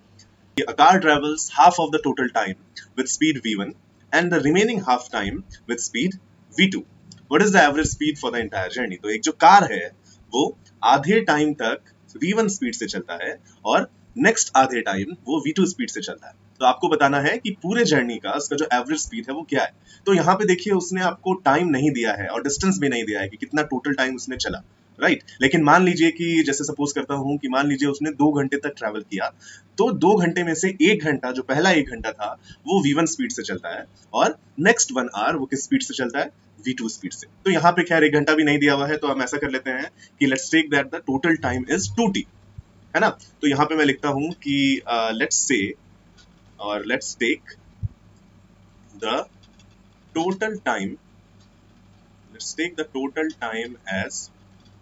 Speaker 1: A car travels half of the total time with speed v1 and the remaining half time with speed v2. What is the average speed for the entire journey? तो एक जो car है वो आधे time तक v1 speed से चलता है और नेक्स्ट आधे टाइम वो v2 स्पीड से चलता है। तो आपको बताना है कि पूरे जर्नी का उसका जो एवरेज स्पीड है वो क्या है। तो यहाँ पे देखिए उसने आपको टाइम नहीं दिया है और डिस्टेंस भी नहीं दिया है कि कितना टोटल टाइम उसने चला। राइट, लेकिन मान लीजिए कि जैसे सपोज करता हूँ कि मान लीजिए उसने 2 घंटे तक ट्रैवल किया, तो 2 घंटे में से 1 घंटा, जो पहला 1 घंटा था वो v1 स्पीड से चलता है और नेक्स्ट 1 आवर वो किस स्पीड से चलता है? v2 स्पीड से। तो यहाँ पे खैर 1 घंटा भी नहीं दिया हुआ है, तो हम ऐसा कर लेते हैं कि let's take that the total time is 2t, है ना। तो यहाँ पे मैं लिखता हूँ कि लेट्स से, और let's take the total time, let's take the total time as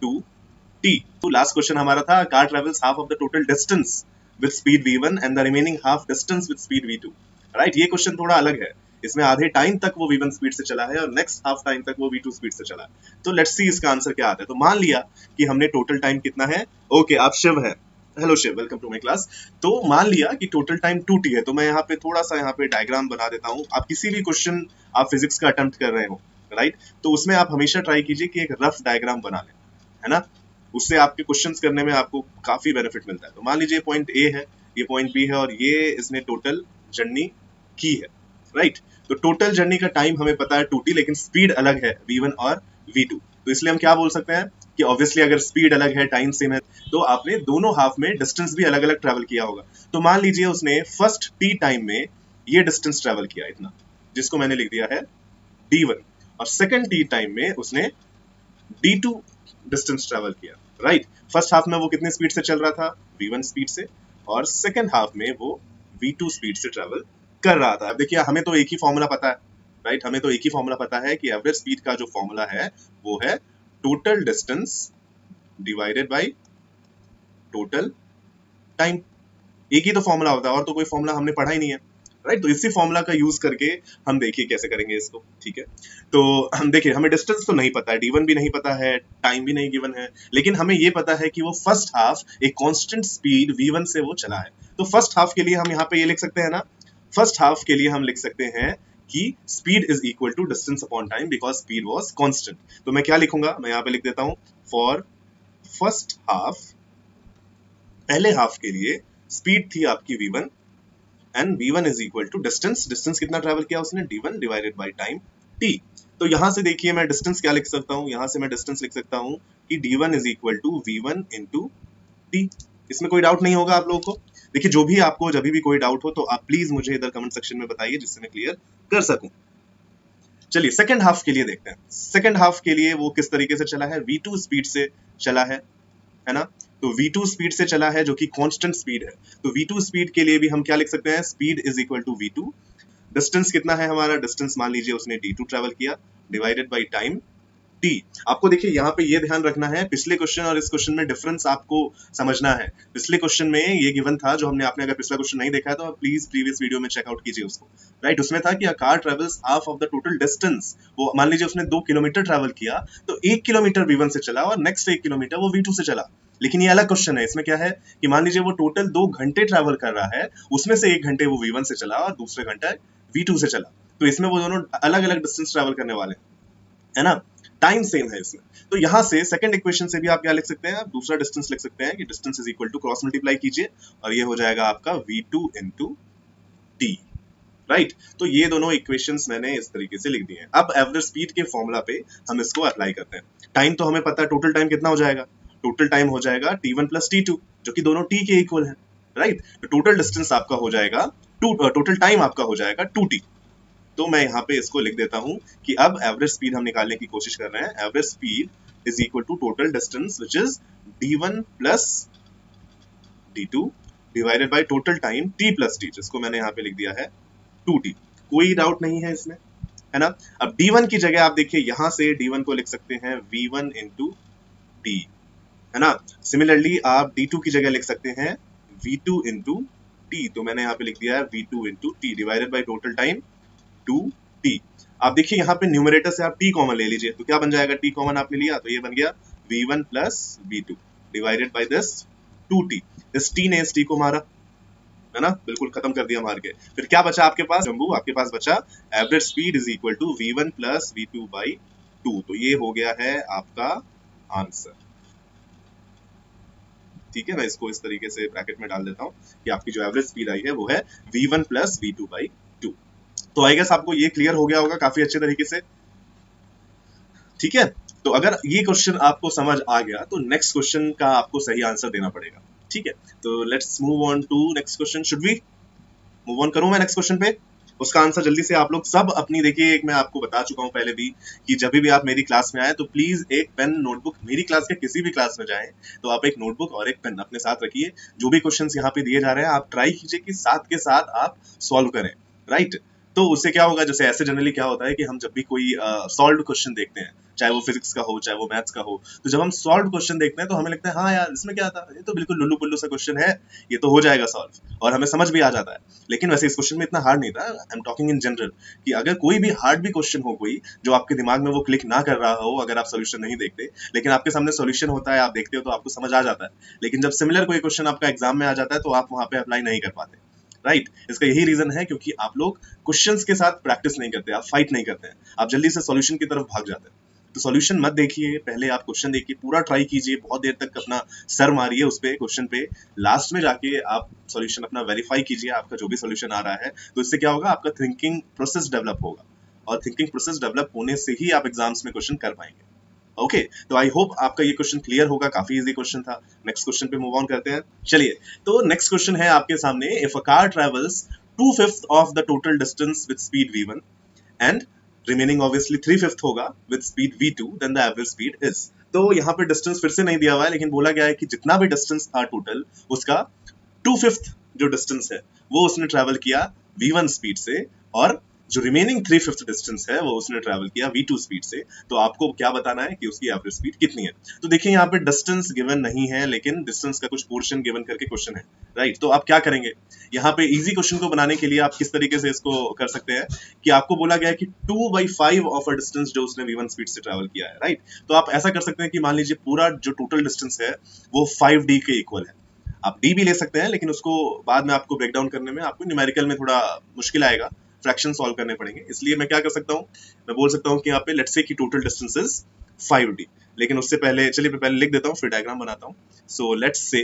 Speaker 1: 2t। तो लास्ट क्वेश्चन हमारा था car travels half of the total distance with speed v1 and the remaining half distance with speed v2। Right, ये question थोड़ा अलग है, इसमें आधे time तक वो v1 स्पीड से चला है और नेक्स्ट हाफ टाइम तक वो v2 स्पीड से चला है। तो लेट्स सी इसका आंसर क्या आता है। तो मान लिया कि हमने टोटल टाइम कितना है, ओके आप शिव है, hello Shiv, welcome to my class. तो मान लिया कि टोटल टाइम 2t है, तो मैं यहाँ पे थोड़ा सा यहाँ पे डायग्राम बना देता हूँ। आप किसी भी क्वेश्चन आप फिजिक्स का अटेम्प्ट कर रहे हो, राइट, तो उसमें आप हमेशा ट्राई कीजिए कि एक रफ डायग्राम बना लें, है ना, उससे आपके क्वेश्चंस करने में आपको काफी बेनिफिट मिलता है। तो मान लीजिए पॉइंट ए है, ये पॉइंट बी है और ये इसने टोटल जर्नी की है। राइट, तो टोटल जर्नी का टाइम हमें पता है 2t, लेकिन स्पीड अलग है v1 और v2। तो इसलिए हम क्या बोल सकते हैं कि ऑब्वियसली अगर स्पीड अलग है, टाइम सेम है, तो आपने दोनों हाफ में डिस्टेंस भी अलग अलग ट्रेवल किया होगा। तो मान लीजिए उसने फर्स्ट t टाइम में ये डिस्टेंस ट्रेवल किया इतना, जिसको मैंने लिख दिया है d1, और सेकंड t टाइम में उसने d2 डिस्टेंस ट्रेवल किया। राइट, फर्स्ट हाफ में वो कितने स्पीड से चल रहा था? v1 स्पीड से, और सेकंड हाफ में वो v2 स्पीड से ट्रेवल कर रहा था। अब देखिए हमें तो एक ही फॉर्मूला पता है, राइट, हमें तो एक ही फॉर्मूला पता है कि एवरेज स्पीड का जो फॉर्मूला है वो है total distance divided by total time. एक ही तो फॉर्मूला होता है, और तो कोई फॉर्मूला हमने पढ़ा ही नहीं है, राइट। तो इसी फॉर्मूला का यूज करके हम देखिए कैसे करेंगे इसको, ठीक है। तो हम देखिए, हमें डिस्टेंस तो नहीं पता है, d1 भी नहीं पता है, टाइम भी नहीं गिवन है, लेकिन हमें ये पता है कि वो फर्स्ट हाफ एक कांस्टेंट स्पीड v1 से वो चला है। तो फर्स्ट हाफ के लिए हम यहाँ पे ये लिख सकते हैं ना, फर्स्ट हाफ के लिए हम लिख सकते हैं कि speed is equal to distance upon time because speed was constant. तो मैं क्या लिखूंगा, मैं यहाँ पे लिख देता हूँ फॉर फर्स्ट हाफ, पहले हाफ के लिए स्पीड थी आपकी v1 एंड v1 is equal to distance, distance कितना ट्रैवल किया उसने, d1 divided by time t। तो यहां से देखिए मैं डिस्टेंस क्या लिख सकता हूं, यहां से मैं डिस्टेंस लिख सकता हूं कि d1 is equal to v1 into t। इसमें कोई डाउट नहीं होगा आप लोगों को। देखिए जो भी आपको जब भी कोई डाउट हो तो आप प्लीज मुझे इधर कमेंट सेक्शन में बताइए जिससे मैं क्लियर कर सकूं। चलिए सेकंड हाफ के लिए देखते हैं, सेकंड हाफ के लिए वो किस तरीके से चला है, v2 स्पीड से चला है ना। तो v2 स्पीड से चला है जो कि कांस्टेंट स्पीड है। तो v2 स्पीड के लिए भी हम क्या लिख सकते हैं, speed is equal to v2, distance कितना है हमारा, डिस्टेंस मान लीजिए उसने d2 ट्रैवल किया, डिवाइडेड बाय टाइम t। आपको देखिए यहाँ पे ये ध्यान रखना है, पिछले क्वेश्चन और इस क्वेश्चन में डिफरेंस आपको समझना है। पिछले क्वेश्चन में ये गिवन था जो हमने, आपने अगर पिछला क्वेश्चन नहीं देखा है तो प्लीज प्रीवियस वीडियो में चेकआउट कीजिए उसको, राइट। उसमें था कि अ car travels half of the total distance, वो मान लीजिए उसने 2 किलोमीटर ट्रैवल किया तो 1 किलोमीटर v1 से चला और नेक्स्ट 1 किलोमीटर वो v2 से चला। लेकिन ये अलग क्वेश्चन है, इसमें क्या है कि मान लीजिए वो टोटल 2 घंटे ट्रैवल कर रहा है, उसमें से 1 घंटे वो v1 से चला और दूसरे घंटे v2 से चला। तो इसमें वो दोनों अलग अलग डिस्टेंस ट्रैवल करने वाले हैं, है ना, टाइम सेम है इसमें। तो यहाँ से सेकंड इक्वेशन से भी आप क्या लिख सकते हैं, आप दूसरा डिस्टेंस लिख सकते हैं कि distance is equal to, cross multiply कीजिए और ये हो जाएगा आपका v2 इंटू t, राइट। तो ये दोनों इक्वेशंस मैंने इस तरीके से लिख दिए हैं। अब एवरेज स्पीड के फॉर्मूला पे हम इसको अप्लाई करते हैं। टाइम तो हमें पता है, टोटल टाइम कितना हो जाएगा, टोटल टाइम हो जाएगा t1 प्लस t2 जो कि दोनों t के इक्वल है, राइट। तो टोटल डिस्टेंस आपका हो जाएगा टोटल टाइम आपका हो जाएगा 2t। तो मैं यहाँ पे इसको लिख देता हूँ कि अब एवरेज स्पीड हम निकालने की कोशिश कर रहे हैं। Average speed is equal to total distance which is d1 plus d2 divided by total time t plus t, जिसको मैंने यहाँ पे लिख दिया है 2t। कोई डाउट नहीं है इसमें, है ना। अब d1 की जगह आप देखिए यहाँ से d1 को लिख सकते हैं v1 इंटू t, है ना। सिमिलरली आप d2 की जगह लिख सकते हैं v2 इंटू t। तो मैंने यहाँ पे लिख दिया है v2 into t divided by total time 2t। आप देखिए यहाँ पे न्यूमरेटर से आप t कॉमन ले लीजिए, तो क्या बन जाएगा, t कॉमन आपने लिया तो ये बन गया v1 plus v2 divided by this 2t। इस t ने इस t को मारा, है ना, बिल्कुल खत्म कर दिया मार के। फिर क्या बचा आपके पास जम्बू, आपके पास बचा average speed is equal to v1 plus v2 by 2। तो ये हो गया है आपका आंसर, ठीक है। मैं इसको इस तरीके से ब्रैकेट में डाल देता हूँ कि आपकी जो एवरेज स्पीड आई है वो है v1 प्लस v2 बाई 2। तो आई गेस आपको ये क्लियर हो गया होगा काफी अच्छे तरीके से, ठीक है। तो अगर ये क्वेश्चन आपको समझ आ गया तो नेक्स्ट क्वेश्चन का आपको सही आंसर देना पड़ेगा, ठीक है। तो let's move on to next question. Should we move on करूं मैं नेक्स्ट क्वेश्चन पे, उसका आंसर जल्दी से आप लोग सब अपनी देखिए। एक मैं आपको बता चुका हूं पहले भी कि जब भी आप मेरी क्लास में आए तो प्लीज एक पेन नोटबुक, मेरी क्लास के किसी भी क्लास में जाएं तो आप एक नोटबुक और एक पेन अपने साथ रखिए। जो भी क्वेश्चंस यहाँ पे दिए जा रहे हैं आप ट्राई कीजिए कि साथ के साथ आप सॉल्व करें, राइट। तो उससे क्या होगा, जैसे ऐसे जनरली क्या होता है कि हम जब भी कोई सॉल्व क्वेश्चन देखते हैं, चाहे वो फिजिक्स का हो चाहे वो मैथ्स का हो, तो जब हम सॉल्व क्वेश्चन देखते हैं तो हमें लगता है हाँ यार इसमें क्या था, ये तो बिल्कुल लुल्लू पुल्लू सा क्वेश्चन है, ये तो हो जाएगा सॉल्व, और हमें समझ भी आ जाता है। लेकिन वैसे इस क्वेश्चन में इतना हार्ड नहीं था। I am talking in general कि अगर कोई भी हार्ड भी क्वेश्चन हो कोई जो आपके दिमाग में वो क्लिक ना कर रहा हो, अगर आप सोल्यूशन नहीं देखते, लेकिन आपके सामने सोल्यूशन होता है, आप देखते हो तो आपको समझ आ जाता है। लेकिन जब सिमिलर कोई क्वेश्चन आपका एग्जाम में आ जाता है तो आप वहां पे अप्लाई नहीं कर पाते, राइट। इसका यही रीजन है क्योंकि आप लोग क्वेश्चंस के साथ प्रैक्टिस नहीं करते, आप फाइट नहीं करते हैं, आप जल्दी से सॉल्यूशन की तरफ भाग जाते हैं। तो सॉल्यूशन मत देखिए, पहले आप क्वेश्चन देखिए, पूरा ट्राई कीजिए, बहुत देर तक अपना सर मारिए उस पे क्वेश्चन पे, लास्ट में जाके आप सॉल्यूशन अपना वेरीफाई कीजिए आपका जो भी सॉल्यूशन आ रहा है। तो इससे क्या होगा, आपका थिंकिंग प्रोसेस डेवलप होगा, और थिंकिंग प्रोसेस डेवलप होने से ही आप एग्जाम्स में क्वेश्चन कर पाएंगे। ओके तो आई होप आपका ये क्वेश्चन क्लियर होगा, काफी इजी क्वेश्चन था। नेक्स्ट क्वेश्चन पे मूव ऑन करते हैं। चलिए तो नेक्स्ट क्वेश्चन है आपके सामने, if a car travels 2/5 of the total distance with speed v1 and remaining obviously 3/5 होगा with speed v2, then the average speed is. तो यहाँ पे डिस्टेंस फिर से नहीं दिया हुआ है, लेकिन बोला गया है कि जितना भी डिस्टेंस था टोटल उसका 2/5 जो डिस्टेंस है वो उसने ट्रेवल किया v1 स्पीड से, और जो रिमेनिंग 3/5 डिस्टेंस है वो उसने ट्रैवल किया v2 स्पीड से, तो आपको क्या बताना है कि उसकी एवरेज स्पीड कितनी है। तो देखिए यहाँ पे डिस्टेंस गिवन नहीं है, लेकिन डिस्टेंस का कुछ पोर्शन गिवन करके क्वेश्चन है, राइट। तो आप क्या करेंगे, यहाँ पे इजी क्वेश्चन को बनाने के लिए आप किस तरीके से इसको कर सकते हैं कि आपको बोला गया है कि 2/5 ऑफ अ डिस्टेंस जो उसने v1 स्पीड से ट्रैवल किया है, राइट। तो आप ऐसा कर सकते हैं कि मान लीजिए पूरा जो टोटल डिस्टेंस है वो 5d के इक्वल है। आप d भी ले सकते हैं, लेकिन उसको बाद में आपको ब्रेक डाउन करने में आपको न्यूमेरिकल में थोड़ा मुश्किल आएगा, फ्रैक्शन सॉल्व करने पड़ेंगे। इसलिए मैं क्या कर सकता हूँ, मैं बोल सकता हूँ कि यहाँ पे लेट्स से कि टोटल डिस्टेंस इज 5d। लेकिन उससे पहले चलिए मैं पहले लिख देता हूँ, फिर डायग्राम बनाता हूँ। So let's say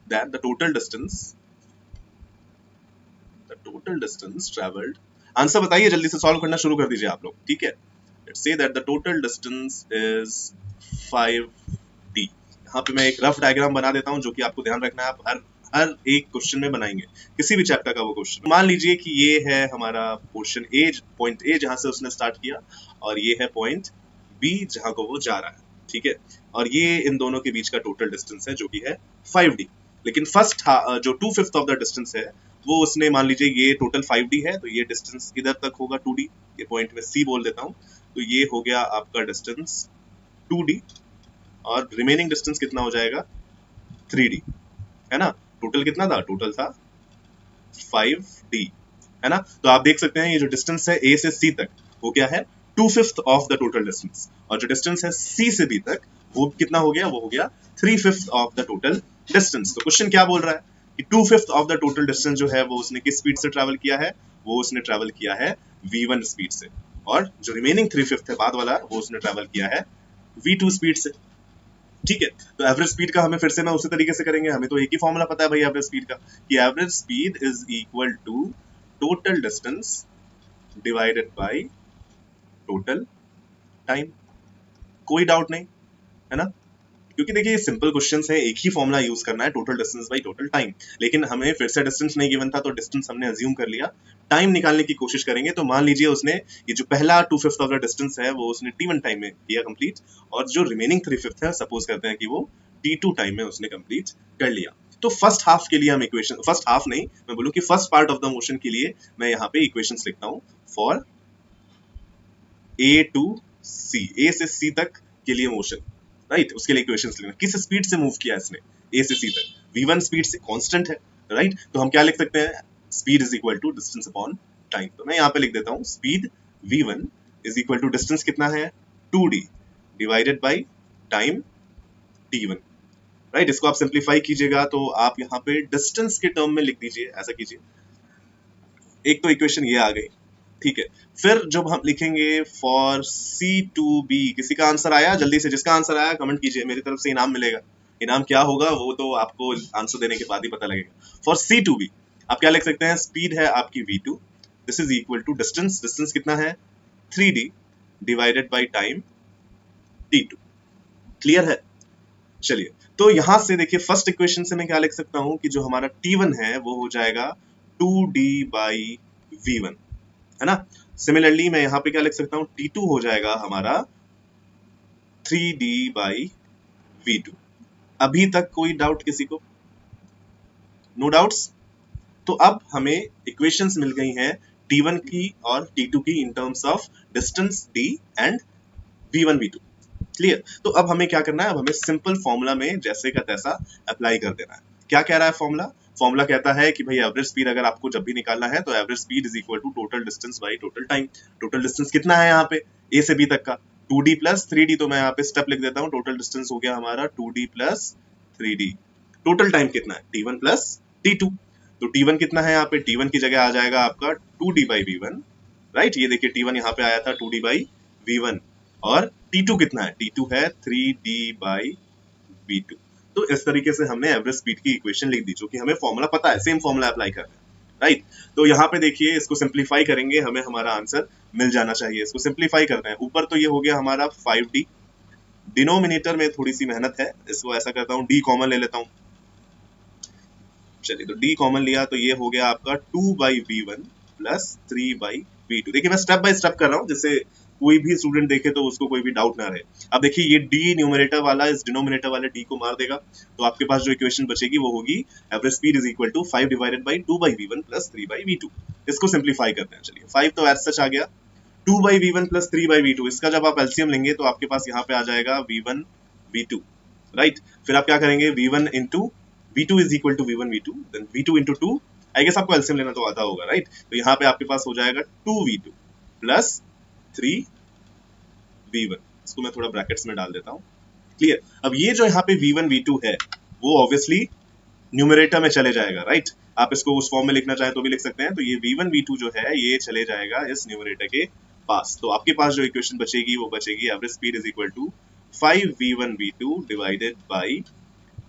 Speaker 1: that the total distance travelled, answer बताइए, जल्दी से सॉल्व करना शुरू कर दीजिए आप लोग, ठीक है। Let's say that the total distance is 5d। यहाँ पे मैं एक रफ डायग्राम बना देता हूँ, जो कि आपको ध्यान रखना है, आप हर एक क्वेश्चन में बनाएंगे, किसी भी चैप्टर का वो क्वेश्चन। मान लीजिए कि ये है हमारा पोर्शन ए, पॉइंट ए जहां से उसने स्टार्ट किया, और ये है पॉइंट बी जहां को वो जा रहा है, ठीक है। और ये इन दोनों के बीच का टोटल डिस्टेंस है जो कि है 5d। लेकिन फर्स्ट जो 2/5 ऑफ द डिस्टेंस है वो उसने, मान लीजिए ये टोटल 5d है, तो ये डिस्टेंस इधर तक होगा 2d, ये पॉइंट में सी बोल देता हूँ। तो ये हो गया आपका डिस्टेंस 2d, और रिमेनिंग डिस्टेंस कितना हो जाएगा 3d, है ना। टोटल कितना था, टोटल था 5d, है ना। तो आप देख सकते हैं ये जो डिस्टेंस है a से c तक वो क्या है 2/5 ऑफ द टोटल डिस्टेंस, और जो डिस्टेंस है c से b तक वो कितना हो गया, वो हो गया 3/5 ऑफ द टोटल डिस्टेंस। तो क्वेश्चन क्या बोल रहा है कि 2/5 ऑफ द टोटल डिस्टेंस जो है वो उसने किस स्पीड से ट्रैवल किया है, वो उसने ट्रैवल किया है v1 स्पीड से, और जो रिमेनिंग 3/5 है बाद वाला वो उसने ट्रैवल किया है v2 स्पीड से, ठीक है। तो एवरेज स्पीड का हमें फिर से मैं उसी तरीके से करेंगे, हमें तो एक ही फॉर्मूला पता है भाई एवरेज स्पीड का, कि average speed is equal to total distance divided by total time. कोई डाउट नहीं, है ना। क्योंकि देखिए ये सिंपल क्वेश्चंस है, एक ही फॉर्मूला यूज करना है, total distance by total time. लेकिन हमें फिर से डिस्टेंस नहीं गिवन था, तो डिस्टेंस हमने अज्यूम कर लिया, टाइम निकालने की कोशिश करेंगे। तो मान लीजिए उसने ये जो पहला 2/5 ऑफ द डिस्टेंस है वो उसने t1 टाइम में किया कंप्लीट, और जो रिमेनिंग 3/5 है सपोज करते हैं कि वो t2 टाइम में उसने कंप्लीट कर लिया। तो फर्स्ट हाफ के लिए हम इक्वेशन, फर्स्ट हाफ नहीं, मैं बोलूं कि first part of the motion के लिए मैं यहाँ पे इक्वेशंस लिखता हूँ for a to c, a से c तक के लिए मोशन, राइट। उसके लिए इक्वेशंस लिखना, किस स्पीड से मूव किया इसने a से c तक, v1 स्पीड से, कांस्टेंट है, राइट। तो हम क्या लिख सकते हैं, speed is equal to distance upon time. तो मैं यहाँ पे लिख देता हूँ speed v1 is equal to distance कितना है 2d divided by time t1, right. इसको आप सिंप्लीफाई कीजिएगा तो आप यहाँ पे डिस्टेंस के टर्म में लिख दीजिए, ऐसा कीजिए। एक तो इक्वेशन ये आ गई, ठीक है। फिर जब हम लिखेंगे फॉर C2B, किसी का आंसर आया, जल्दी से जिसका आंसर आया कमेंट कीजिए, मेरी तरफ से इनाम मिलेगा। इनाम क्या होगा वो तो आपको आंसर देने के बाद ही पता लगेगा। फॉर C2B आप क्या लिख सकते हैं, स्पीड है आपकी v2, this is equal to distance, distance कितना है 3d divided by time t2। Clear है, चलिए। तो यहां से देखिए फर्स्ट इक्वेशन से मैं क्या लिख सकता हूं कि जो हमारा t1 है वो हो जाएगा 2d बाई v1, है ना। सिमिलरली मैं यहाँ पे क्या लिख सकता हूँ, t2 हो जाएगा हमारा 3d बाई v2। अभी तक कोई डाउट किसी को, नो डाउट्स। तो अब हमें इक्वेशंस मिल गई हैं t1 की और t2 की इन terms of distance d and v1 v2, clear. तो अब हमें क्या करना है, अब हमें सिंपल फॉर्मूला में जैसे का तैसा अप्लाई कर देना है। क्या कह रहा है फॉर्मूला, फॉर्मूला कहता है कि भाई एवरेज स्पीड अगर आपको जब भी निकालना है तो average speed is equal to total distance by total time. Total distance कितना है यहाँ पे a से b तक का 2d प्लस 3d, तो मैं यहाँ पे स्टेप लिख देता हूँ, टोटल डिस्टेंस हो गया हमारा 2d plus 3d। Total time कितना है t1 प्लस t2, तो t1 कितना है यहाँ पे, t1 की जगह आ जाएगा आपका 2d बाई v1, राइट। ये देखिए t1 यहाँ पे आया था 2d बाई v1, और t2 कितना है, t2 है 3d बाई v2। तो इस तरीके से हमने एवरेज स्पीड की इक्वेशन लिख दी, जो कि हमें फॉर्मूला पता है, सेम फॉर्मूला अप्लाई कर रहे हैं, राइट। तो यहाँ पे देखिए इसको सिंप्लीफाई करेंगे, हमें हमारा आंसर मिल जाना चाहिए। इसको सिंप्लीफाई करते हैं, ऊपर तो ये हो गया हमारा 5d, डिनोमिनेटर में थोड़ी सी मेहनत है, इसको ऐसा करता हूँ d कॉमन ले लेता हूँ। चलिए तो d कॉमन लिया तो ये हो गया आपका 2 by v1 plus 3 by v2। देखिए मैं स्टेप बाय स्टेप कर रहा हूँ जिससे कोई भी स्टूडेंट देखे तो उसको कोई भी डाउट ना रहे। अब देखिए ये डी न्यूमरेटर वाला इस डिनोमिनेटर वाले डी को मार देगा, तो आपके पास जो इक्वेशन बचेगी वो होगी average speed is equal to 5 divided by 2/v1 plus 3/v2। इसको सिंप्लीफाई करते हैं, चलिए 5 तो एज सच आ गया, 2/v1 प्लस 3/v2, इसका जब आप एलसीएम लेंगे तो आपके पास यहाँ पे आ जाएगा v1 v2, राइट। फिर आप क्या करेंगे, v1 into v2 is equal to v1 v2, then v2 into 2, I guess आपको एलसीएम लेना तो आता होगा, राइट। तो यहाँ पे आपके पास हो जाएगा 2v2 प्लस 3v1, इसको मैं थोड़ा ब्रैकेट्स में डाल देता हूँ, क्लियर। अब ये जो यहाँ पे v1 v2 है वो ऑब्वियसली न्यूमरेटर में चले जाएगा, राइट। आप इसको उस फॉर्म में लिखना चाहे तो भी लिख सकते हैं, तो ये v1 v2 जो है ये चले जाएगा इस न्यूमरेटर के पास। तो आपके पास जो इक्वेशन बचेगी वो बचेगी average speed is equal to 5v1 v2 divided by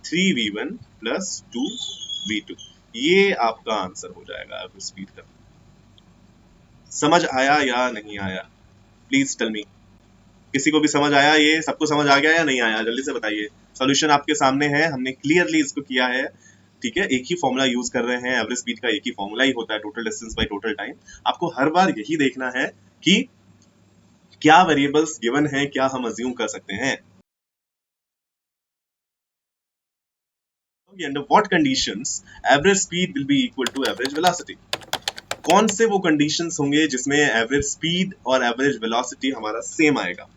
Speaker 1: 3v1 plus 2v2। ये आपका आंसर हो जाएगा एवरेज स्पीड का। समझ आया या नहीं आया, प्लीज टेल मी। किसी को भी समझ आया, ये सबको समझ आ गया या नहीं आया, जल्दी से बताइए। सॉल्यूशन आपके सामने है, हमने क्लियरली इसको किया है, ठीक है। एक ही फॉर्मूला यूज कर रहे हैं, एवरेज स्पीड का एक ही फॉर्मूला ही होता है, total distance by total time. आपको हर बार यही देखना है कि क्या वेरिएबल्स गिवन है, क्या हम अज्यूम कर सकते हैं। Under what conditions average speed will be equal to average velocity. कौन से वो कंडीशंस होंगे जिसमें एवरेज स्पीड और एवरेज वेलोसिटी हमारा सेम आएगा।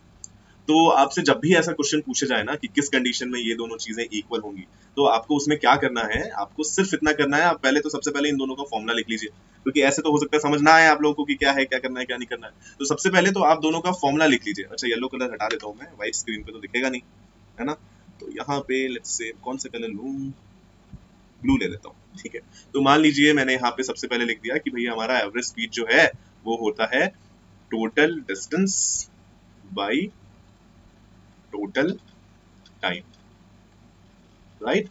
Speaker 1: तो आपसे जब भी ऐसा क्वेश्चन पूछा जाए ना कि किस कंडीशन में ये दोनों चीजें इक्वल होंगी, तो आपको उसमें क्या करना है, आपको सिर्फ इतना करना है, आप पहले तो सबसे पहले इन दोनों का फॉर्मूला लिख लीजिए, क्योंकि ऐसे तो हो सकता है समझ ना आए आप लोगों को कि क्या है, क्या करना है, क्या नहीं करना है। तो सबसे पहले तो आप दोनों का फॉर्मूला लिख लीजिए। अच्छा येलो कलर हटा देता हूँ मैं, व्हाइट स्क्रीन पे तो दिखेगा नहीं, है ना। तो यहाँ पे लेट्स से कौन सा कलर लूँ, ब्लू ले लेता हूँ, ठीक है। तो मान लीजिए मैंने यहाँ पे सबसे पहले लिख दिया कि भैया हमारा एवरेज स्पीड जो है वो होता है total distance by total time, right.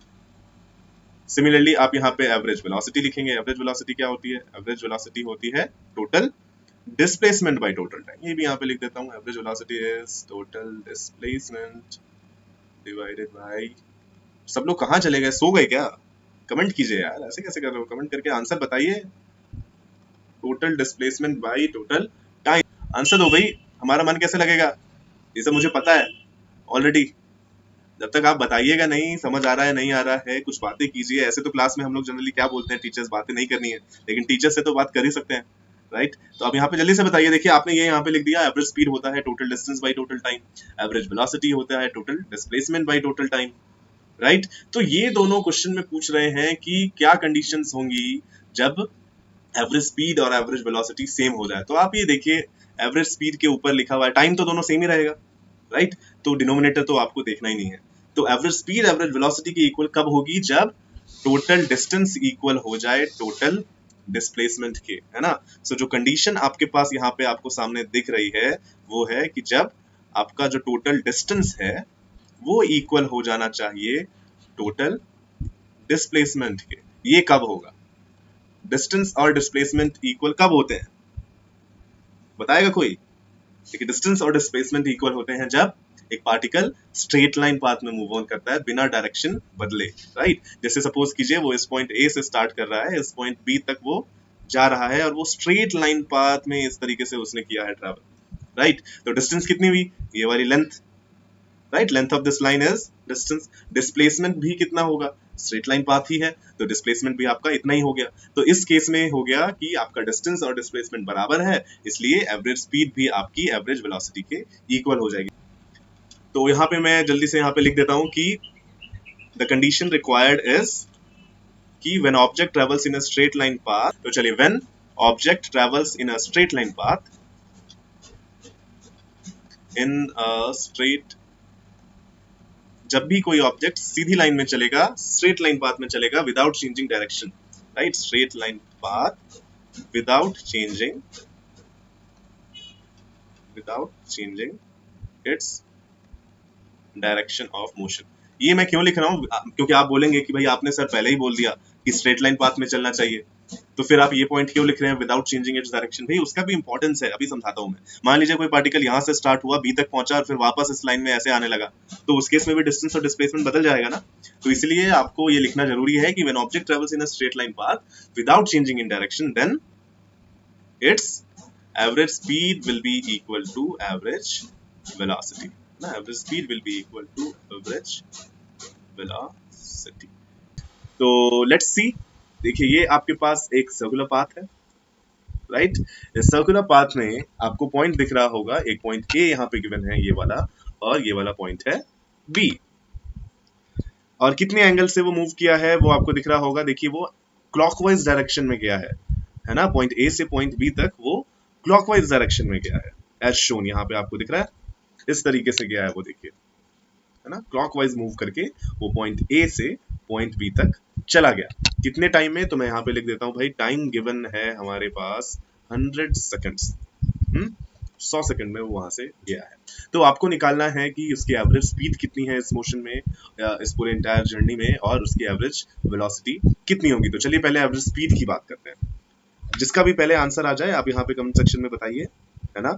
Speaker 1: Similarly आप यहाँ पे एवरेज वेलोसिटी लिखेंगे। एवरेज वेलोसिटी क्या होती है, एवरेज वेलोसिटी होती है total displacement by total time. ये भी यहाँ पे लिख देता हूँ, average velocity is total displacement divided bye. सब लोग कहाँ चले गए, सो गए क्या? कमेंट कीजिए यार, ऐसे कैसे कर रहे हो, कमेंट करके आंसर बताइए। Total displacement by total time, answer दो भाई, हमारा मन कैसे लगेगा, ये सब मुझे पता है ऑलरेडी। जब तक आप बताइएगा नहीं समझ आ रहा है नहीं आ रहा है, कुछ बातें कीजिए। ऐसे तो क्लास में हम लोग जनरली क्या बोलते हैं, टीचर्स बातें नहीं करनी है, लेकिन टीचर से तो बात कर ही सकते हैं, राइट। तो आप यहाँ पे जल्दी से बताइए। देखिए आपने ये यहाँ पे लिख दिया एवरेज स्पीड होता है total distance by total time, average velocity होता है total displacement by total time, right. तो ये दोनों क्वेश्चन में पूछ रहे हैं कि क्या कंडीशंस होंगी जब एवरेज स्पीड और एवरेज वेलोसिटी सेम हो जाए। तो आप ये देखिए एवरेज स्पीड के ऊपर लिखा हुआ है, टाइम तो दोनों सेम ही रहेगा, राइट। तो डिनोमिनेटर तो आपको देखना ही नहीं है। तो एवरेज स्पीड एवरेज वेलोसिटी के इक्वल कब होगी, जब टोटल डिस्टेंस इक्वल हो जाए टोटल डिस्प्लेसमेंट के, है ना। सो जो कंडीशन आपके पास यहाँ पे आपको सामने दिख रही है वो है कि जब आपका जो टोटल डिस्टेंस है वो इक्वल हो जाना चाहिए टोटल डिस्प्लेसमेंट के। ये कब होगा, डिस्टेंस और डिस्प्लेसमेंट इक्वल कब होते हैं, बताएगा कोई? देखिए डिस्टेंस और डिस्प्लेसमेंट इक्वल होते हैं जब एक पार्टिकल स्ट्रेट लाइन पाथ में मूव ऑन करता है बिना डायरेक्शन बदले, राइट। जैसे सपोज कीजिए वो इस पॉइंट ए से स्टार्ट कर रहा है, इस पॉइंट बी तक वो जा रहा है और वो स्ट्रेट लाइन पाथ में इस तरीके से उसने किया है ट्रैवल, राइट। तो डिस्टेंस कितनी हुई, ये वाली length, right, length of this line is distance. Displacement भी कितना होगा, स्ट्रेट लाइन पाथ ही है तो डिस्प्लेसमेंट भी आपका इतना ही हो गया। तो इस केस में हो गया कि आपका डिस्टेंस और डिस्प्लेसमेंट बराबर है, इसलिए एवरेज स्पीड भी आपकी एवरेज वेलोसिटी के इक्वल हो जाएगी। तो यहाँ पे मैं जल्दी से यहाँ पे लिख देता हूँ कि द कंडीशन रिक्वायर्ड इज कि when object travels in a straight line path, तो चलिए when object travels in a straight line path, in a straight, जब भी कोई ऑब्जेक्ट सीधी लाइन में चलेगा, स्ट्रेट लाइन पाथ में चलेगा without changing direction, right, straight line path without changing its direction of motion. ये मैं क्यों लिख रहा हूँ, क्योंकि आप बोलेंगे कि भाई आपने सर पहले ही बोल दिया कि स्ट्रेट लाइन पाथ में चलना चाहिए, तो फिर आप ये पॉइंट क्यों लिख रहे हैं विदाउट चेंजिंग इट्स डायरेक्शन। भाई उसका भी इंपॉर्टेंस है, अभी समझाता हूँ मैं। मान लीजिए कोई पार्टिकल यहाँ से स्टार्ट हुआ, बी तक पहुंचा और फिर वापस इस लाइन में ऐसे आने लगा, तो उस केस में भी डिस्टेंस और डिस्प्लेसमेंट बदल जाएगा ना। तो इसलिए आपको ये लिखना जरूरी है कि when object travels in a straight line path without changing in direction, then its average speed will be equal to average velocity ना, average speed will be equal to average velocity. तो लेट्स सी, देखिए ये आपके पास एक circular path है, right. इस circular path में आपको पॉइंट दिख रहा होगा, एक पॉइंट ए यहाँ पे गिवन है ये वाला, और ये वाला पॉइंट है बी, और कितने एंगल से वो मूव किया है वो आपको दिख रहा होगा। देखिए वो क्लॉकवाइज डायरेक्शन में गया है ना, पॉइंट ए से पॉइंट बी तक वो क्लॉकवाइज डायरेक्शन में गया है, एज शोन यहाँ पे आपको दिख रहा है, इस तरीके से गया है वो, देखिए है ना, क्लॉकवाइज मूव करके वो पॉइंट ए से पॉइंट बी तक चला गया। कितने टाइम में, तो मैं यहाँ पे लिख देता हूँ भाई, टाइम गिवन है हमारे पास 100 सेकंड्स, 100 सेकंड में वो वहां से गया है। तो आपको निकालना है कि उसकी एवरेज स्पीड कितनी है इस मोशन में, इस पूरे इंटायर जर्नी में, और उसकी एवरेज वेलोसिटी कितनी होगी। तो चलिए पहले एवरेज स्पीड की बात करते हैं। जिसका भी पहले आंसर आ जाए आप यहाँ पे कमेंट सेक्शन में बताइए, है ना,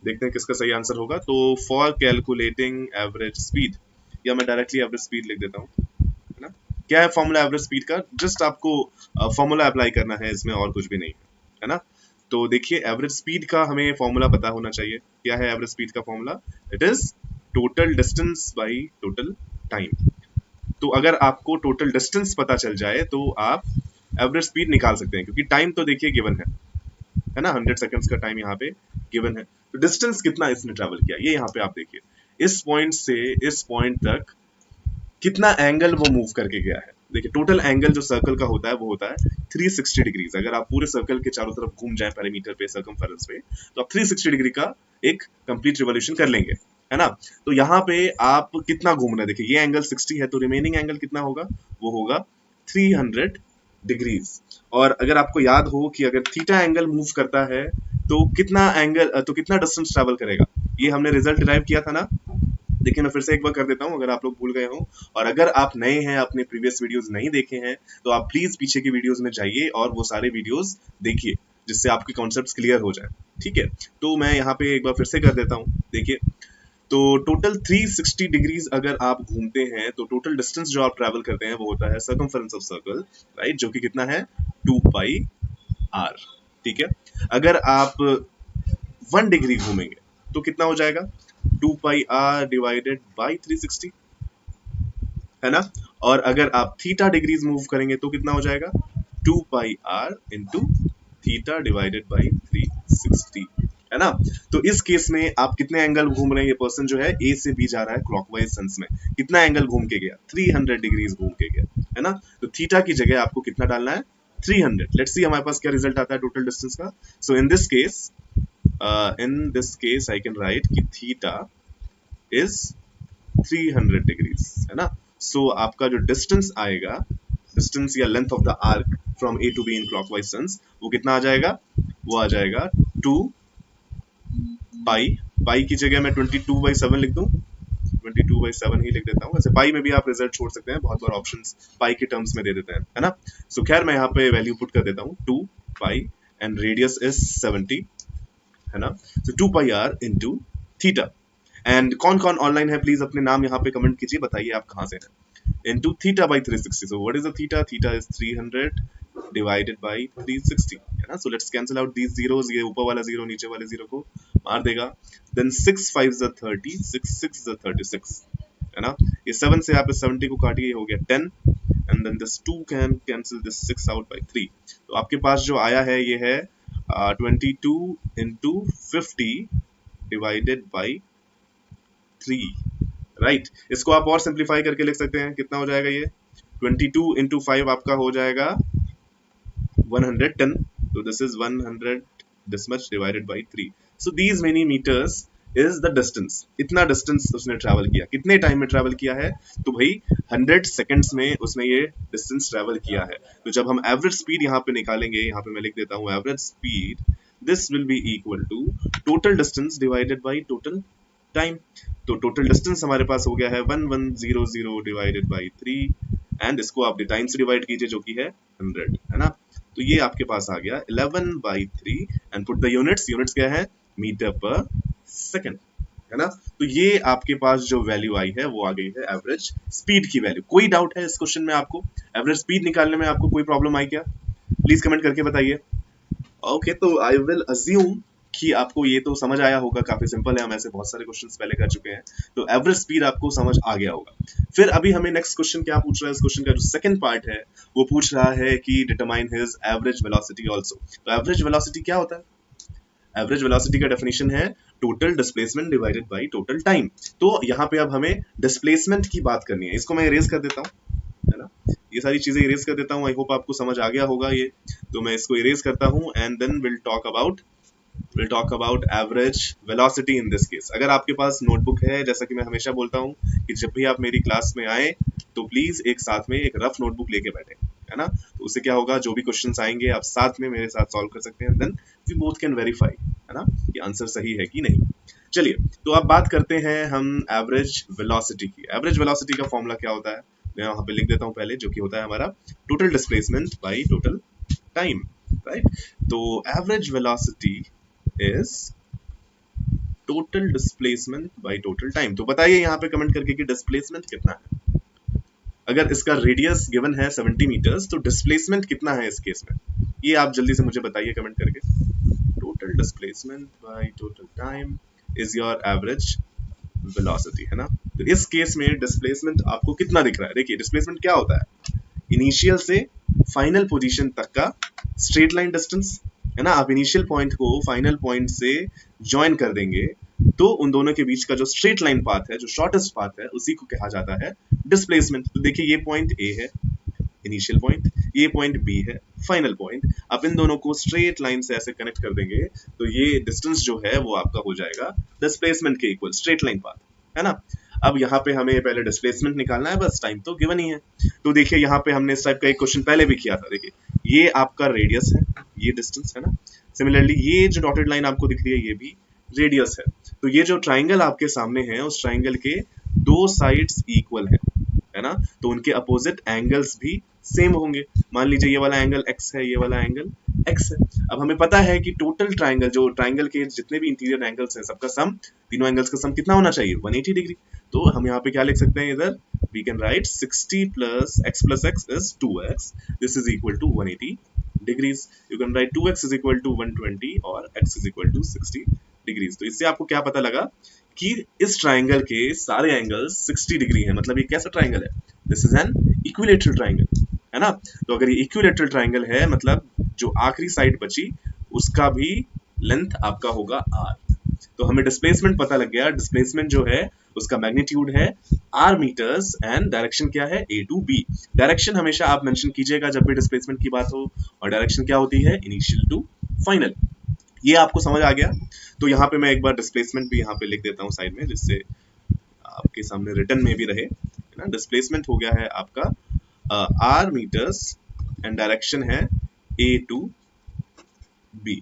Speaker 1: देखते हैं किसका सही आंसर होगा। तो फॉर कैलकुलेटिंग एवरेज स्पीड, या मैं डायरेक्टली एवरेज स्पीड लिख देता हूँ, है ना। क्या है फॉर्मूला एवरेज स्पीड का, जस्ट आपको फॉर्मूला अप्लाई करना है इसमें, और कुछ भी नहीं है ना। तो देखिए एवरेज स्पीड का हमें फॉर्मूला पता होना चाहिए। क्या है एवरेज स्पीड का formula, it is total distance by total time. तो अगर आपको टोटल डिस्टेंस पता चल जाए तो आप एवरेज स्पीड निकाल सकते हैं, क्योंकि टाइम तो देखिए गिवन है ना, 100 सेकंड्स का टाइम यहाँ पे गिवन है। तो डिस्टेंस कितना इसने ट्रेवल किया, ये यहाँ पे आप देखिए, इस पॉइंट से इस पॉइंट तक कितना एंगल वो मूव करके गया है। देखिए टोटल एंगल जो सर्कल का होता है वो होता है 360 डिग्रीज। अगर आप पूरे सर्कल के चारों तरफ घूम जाए पेरीमीटर पे, सर्कमफेरेंस पे, तो आप 360 डिग्री का एक कंप्लीट रिवॉल्यूशन कर लेंगे, है ना। तो यहाँ पे आप कितना घूमना है, देखिए ये एंगल 60 है, तो रिमेनिंग एंगल कितना होगा, वो होगा 300 डिग्रीज। और अगर आपको याद हो कि अगर थीटा एंगल मूव करता है तो कितना एंगल, तो कितना डिस्टेंस ट्रैवल करेगा, ये हमने रिजल्ट डिराइव किया था ना। देखिए मैं फिर से एक बार कर देता हूँ, अगर आप लोग भूल गए हो, और अगर आप नए हैं, अपने प्रीवियस वीडियोस नहीं देखे हैं, तो आप प्लीज पीछे की वीडियोस में जाइए और वो सारे वीडियोस देखिए, जिससे आपके कॉन्सेप्ट्स क्लियर हो जाए, ठीक है। तो मैं यहाँ पे एक बार फिर से कर देता हूँ, देखिए तो टोटल 360 डिग्रीज अगर आप घूमते हैं तो टोटल डिस्टेंस जो आप ट्रैवल करते हैं वो होता है सर्कमफेरेंस ऑफ सर्कल, राइट, जो कि कितना है 2 पाई आर, ठीक है। अगर आप 1 डिग्री घूमेंगे तो कितना हो जाएगा, 2 पाई आर डिवाइडेड बाई 360, है ना। और अगर आप थीटा डिग्रीज मूव करेंगे तो कितना हो जाएगा, 2 pi r into theta divided by 360, है ना। तो इस केस में आप कितने एंगल घूम रहे हैं, ये पर्सन जो है ए से बी जा रहा है क्लॉकवाइज सेंस में, कितना एंगल घूम के गया, 300 डिग्रीज घूम के गया, है ना। तो थीटा की जगह आपको कितना डालना है, 300। लेट्स सी हमारे पास क्या रिजल्ट आता है टोटल डिस्टेंस का। So in this case I can write कि थीटा इज 300 डिग्रीज, है ना। सो आपका जो डिस्टेंस आएगा, डिस्टेंस या length of the arc from A to B in clockwise sense, वो कितना आ जाएगा, वो आ जाएगा 2 पाई, पाई की जगह मैं 22/7 लिख दूं, 22/7 ही लिख देता हूँ। वैसे पाई में भी आप रिजल्ट छोड़ सकते हैं, बहुत बार ऑप्शंस पाई के टर्म्स में दे देते हैं, है ना। सो खैर मैं यहाँ पे वैल्यू पुट कर देता हूँ 2 पाई एंड रेडियस इज 70, है ना। सो 2 pi r into theta. And कौन कौन ऑनलाइन है प्लीज अपने नाम यहाँ पे कमेंट कीजिए, बताइए आप कहाँ से हैं। Into theta by 360, so what is the theta, theta is 300 divided by 360, है ना। So let's cancel out these zeros, ये ऊपर वाला जीरो नीचे वाले जीरो को मार देगा। देन 6 5 30, 6 6 36, है ना। ये 7 से आप इस 70 को काटिए, हो गया 10, and then this 2 can cancel this 6 out by 3। तो आपके पास जो आया है ये है 22 इंटू 50 डिवाइडेड बाई 3, राइट। इसको आप और सिंप्लीफाई करके लिख सकते हैं, कितना हो जाएगा ये 22 इंटू 5 आपका हो जाएगा 110, तो this is 100 this much divided by 3, so these many meters is the distance। इतना डिस्टेंस उसने ट्रैवल किया, कितने टाइम में ट्रैवल किया है, तो भाई 100 सेकंड्स में उसने ये डिस्टेंस ट्रैवल किया है। तो जब हम एवरेज स्पीड यहाँ पे निकालेंगे, यहाँ पे मैं लिख देता हूँ average speed, this will be equal to total distance divided by total time. तो टोटल डिस्टेंस हमारे पास हो गया है 1100 डिवाइडेड बाई 3, एंड इसको आप टाइम से डिवाइड कीजिए जो कि है 100, है ना। तो ये आपके पास आ गया 11/3 and put the units, units क्या है, मीटर पर सेकंड, है ना। तो ये आपके पास जो वैल्यू आई है वो आ गई है एवरेज स्पीड की वैल्यू। कोई डाउट है इस क्वेश्चन में आपको, एवरेज स्पीड निकालने में आपको कोई प्रॉब्लम आई क्या, प्लीज कमेंट करके बताइए। ओके तो आई विल अज्यूम कि आपको ये तो समझ आया होगा, काफी सिंपल है, हम ऐसे बहुत सारे क्वेश्चंस पहले कर चुके हैं, तो एवरेज स्पीड आपको समझ आ गया होगा। फिर अभी हमें नेक्स्ट क्वेश्चन क्या पूछ रहा है, इस क्वेश्चन का जो सेकंड पार्ट है वो पूछ रहा है कि determine his average velocity also. तो एवरेज वेलोसिटी क्या होता है? एवरेज वेलोसिटी का डेफिनेशन है total displacement divided by total time. तो यहाँ पे अब हमें डिस्प्लेसमेंट की बात करनी है, इसको मैं इरेज कर देता हूँ, है ना, ये सारी चीजें इरेज कर देता हूँ, आई होप आपको समझ आ गया होगा ये। तो मैं इसको इरेज करता हूँ and then we'll talk about average velocity in this case। अगर आपके पास नोटबुक है, जैसा कि मैं हमेशा बोलता हूँ कि जब भी आप मेरी क्लास में आए तो प्लीज एक साथ में एक रफ नोटबुक लेके बैठे, है ना, तो उससे क्या होगा, जो भी क्वेश्चंस आएंगे आप साथ में मेरे साथ सॉल्व कर सकते हैं, then we both can verify, है ना, कि आंसर सही है कि नहीं। चलिए तो अब बात करते हैं हम एवरेज वेलोसिटी की। एवरेज वेलोसिटी का फॉर्मूला क्या होता है, मैं यहाँ पे लिख देता हूँ पहले, जो कि होता है हमारा total displacement by total time, right. तो average velocity is total displacement by total time। तो बताइए यहाँ पे कमेंट करके कि डिस्प्लेसमेंट कितना है। अगर इसका रेडियस गिवन है 70 मीटर्स तो डिस्प्लेसमेंट कितना है इस केस में, ये आप जल्दी से मुझे बताइए कमेंट करके। Total displacement by total time is your average velocity, है ना। तो इस केस में डिस्प्लेसमेंट आपको कितना दिख रहा है? देखिए डिस्प्लेसमेंट क्या होता है, इनिशियल से फाइनल पोजीशन तक का स्ट्रेट लाइन डिस्टेंस, है ना। आप इनिशियल पॉइंट को फाइनल पॉइंट से ज्वाइन कर देंगे तो उन दोनों के बीच का जो स्ट्रेट लाइन पाथ है, जो शॉर्टेस्ट पाथ है, उसी को कहा जाता है डिस्प्लेसमेंट। तो देखिए ये पॉइंट ए है इनिशियल पॉइंट, ये पॉइंट बी है फाइनल पॉइंट, आप इन दोनों को स्ट्रेट लाइन से ऐसे कनेक्ट कर देंगे तो ये डिस्टेंस जो है वो आपका हो जाएगा डिस्प्लेसमेंट के इक्वल, स्ट्रेट लाइन पाथ, है ना। अब यहाँ पे हमें पहले डिस्प्लेसमेंट निकालना है, बस टाइम तो गिवन ही है। तो देखिए यहाँ पे हमने इस टाइप का एक क्वेश्चन पहले भी किया था, देखिए ये आपका रेडियस है, ये डिस्टेंस, है ना। सिमिलरली ये जो डॉटेड लाइन आपको दिख रही है ये भी रेडियस है। तो ये जो ट्राइंगल आपके सामने है उस ट्राइंगल के दो साइड्स इक्वल है ना, तो उनके अपोजिट एंगल्स भी सेम होंगे। मान लीजिए ये वाला एंगल x है, ये वाला एंगल x है। अब हमें पता है कि टोटल ट्राइंगल, जो ट्राइंगल के जितने भी इंटीरियर एंगल्स हैं सबका सम, तीनों एंगल्स का सम कितना होना चाहिए, 180 डिग्री। तो हम यहाँ पे क्या लिख सकते हैं, इधर we can write 60 plus x is 2x, this is equal to 180 degrees। you can write 2x is equal to 120 और x is equal to 60 degrees। तो इससे आपको क्या पता लगा कि इस ट्राइंगल के सारे एंगल्स 60 डिग्री हैं, मतलब ये कैसा ट्राइंगल है, this is an equilateral triangle, है ना। तो अगर ये इक्विलेटरल ट्राइंगल है मतलब जो आखिरी साइड बची उसका भी लेंथ आपका होगा r। तो हमें डिस्प्लेसमेंट पता लग गया, डिस्प्लेसमेंट जो है उसका मैग्नीट्यूड है r मीटर्स एंड डायरेक्शन क्या है, a टू b। डायरेक्शन हमेशा आप मेंशन कीजिएगा जब भी डिस्प्लेसमेंट की बात हो, और डायरेक्शन क्या होती है, इनिशियल टू फाइनल। ये आपको समझ आ गया। तो यहाँ पे मैं एक बार डिस्प्लेसमेंट भी यहाँ पे लिख देता हूँ साइड में, जिससे आपके सामने रिटर्न में भी रहे, है ना। डिस्प्लेसमेंट हो गया है आपका r मीटर्स एंड डायरेक्शन है a टू b।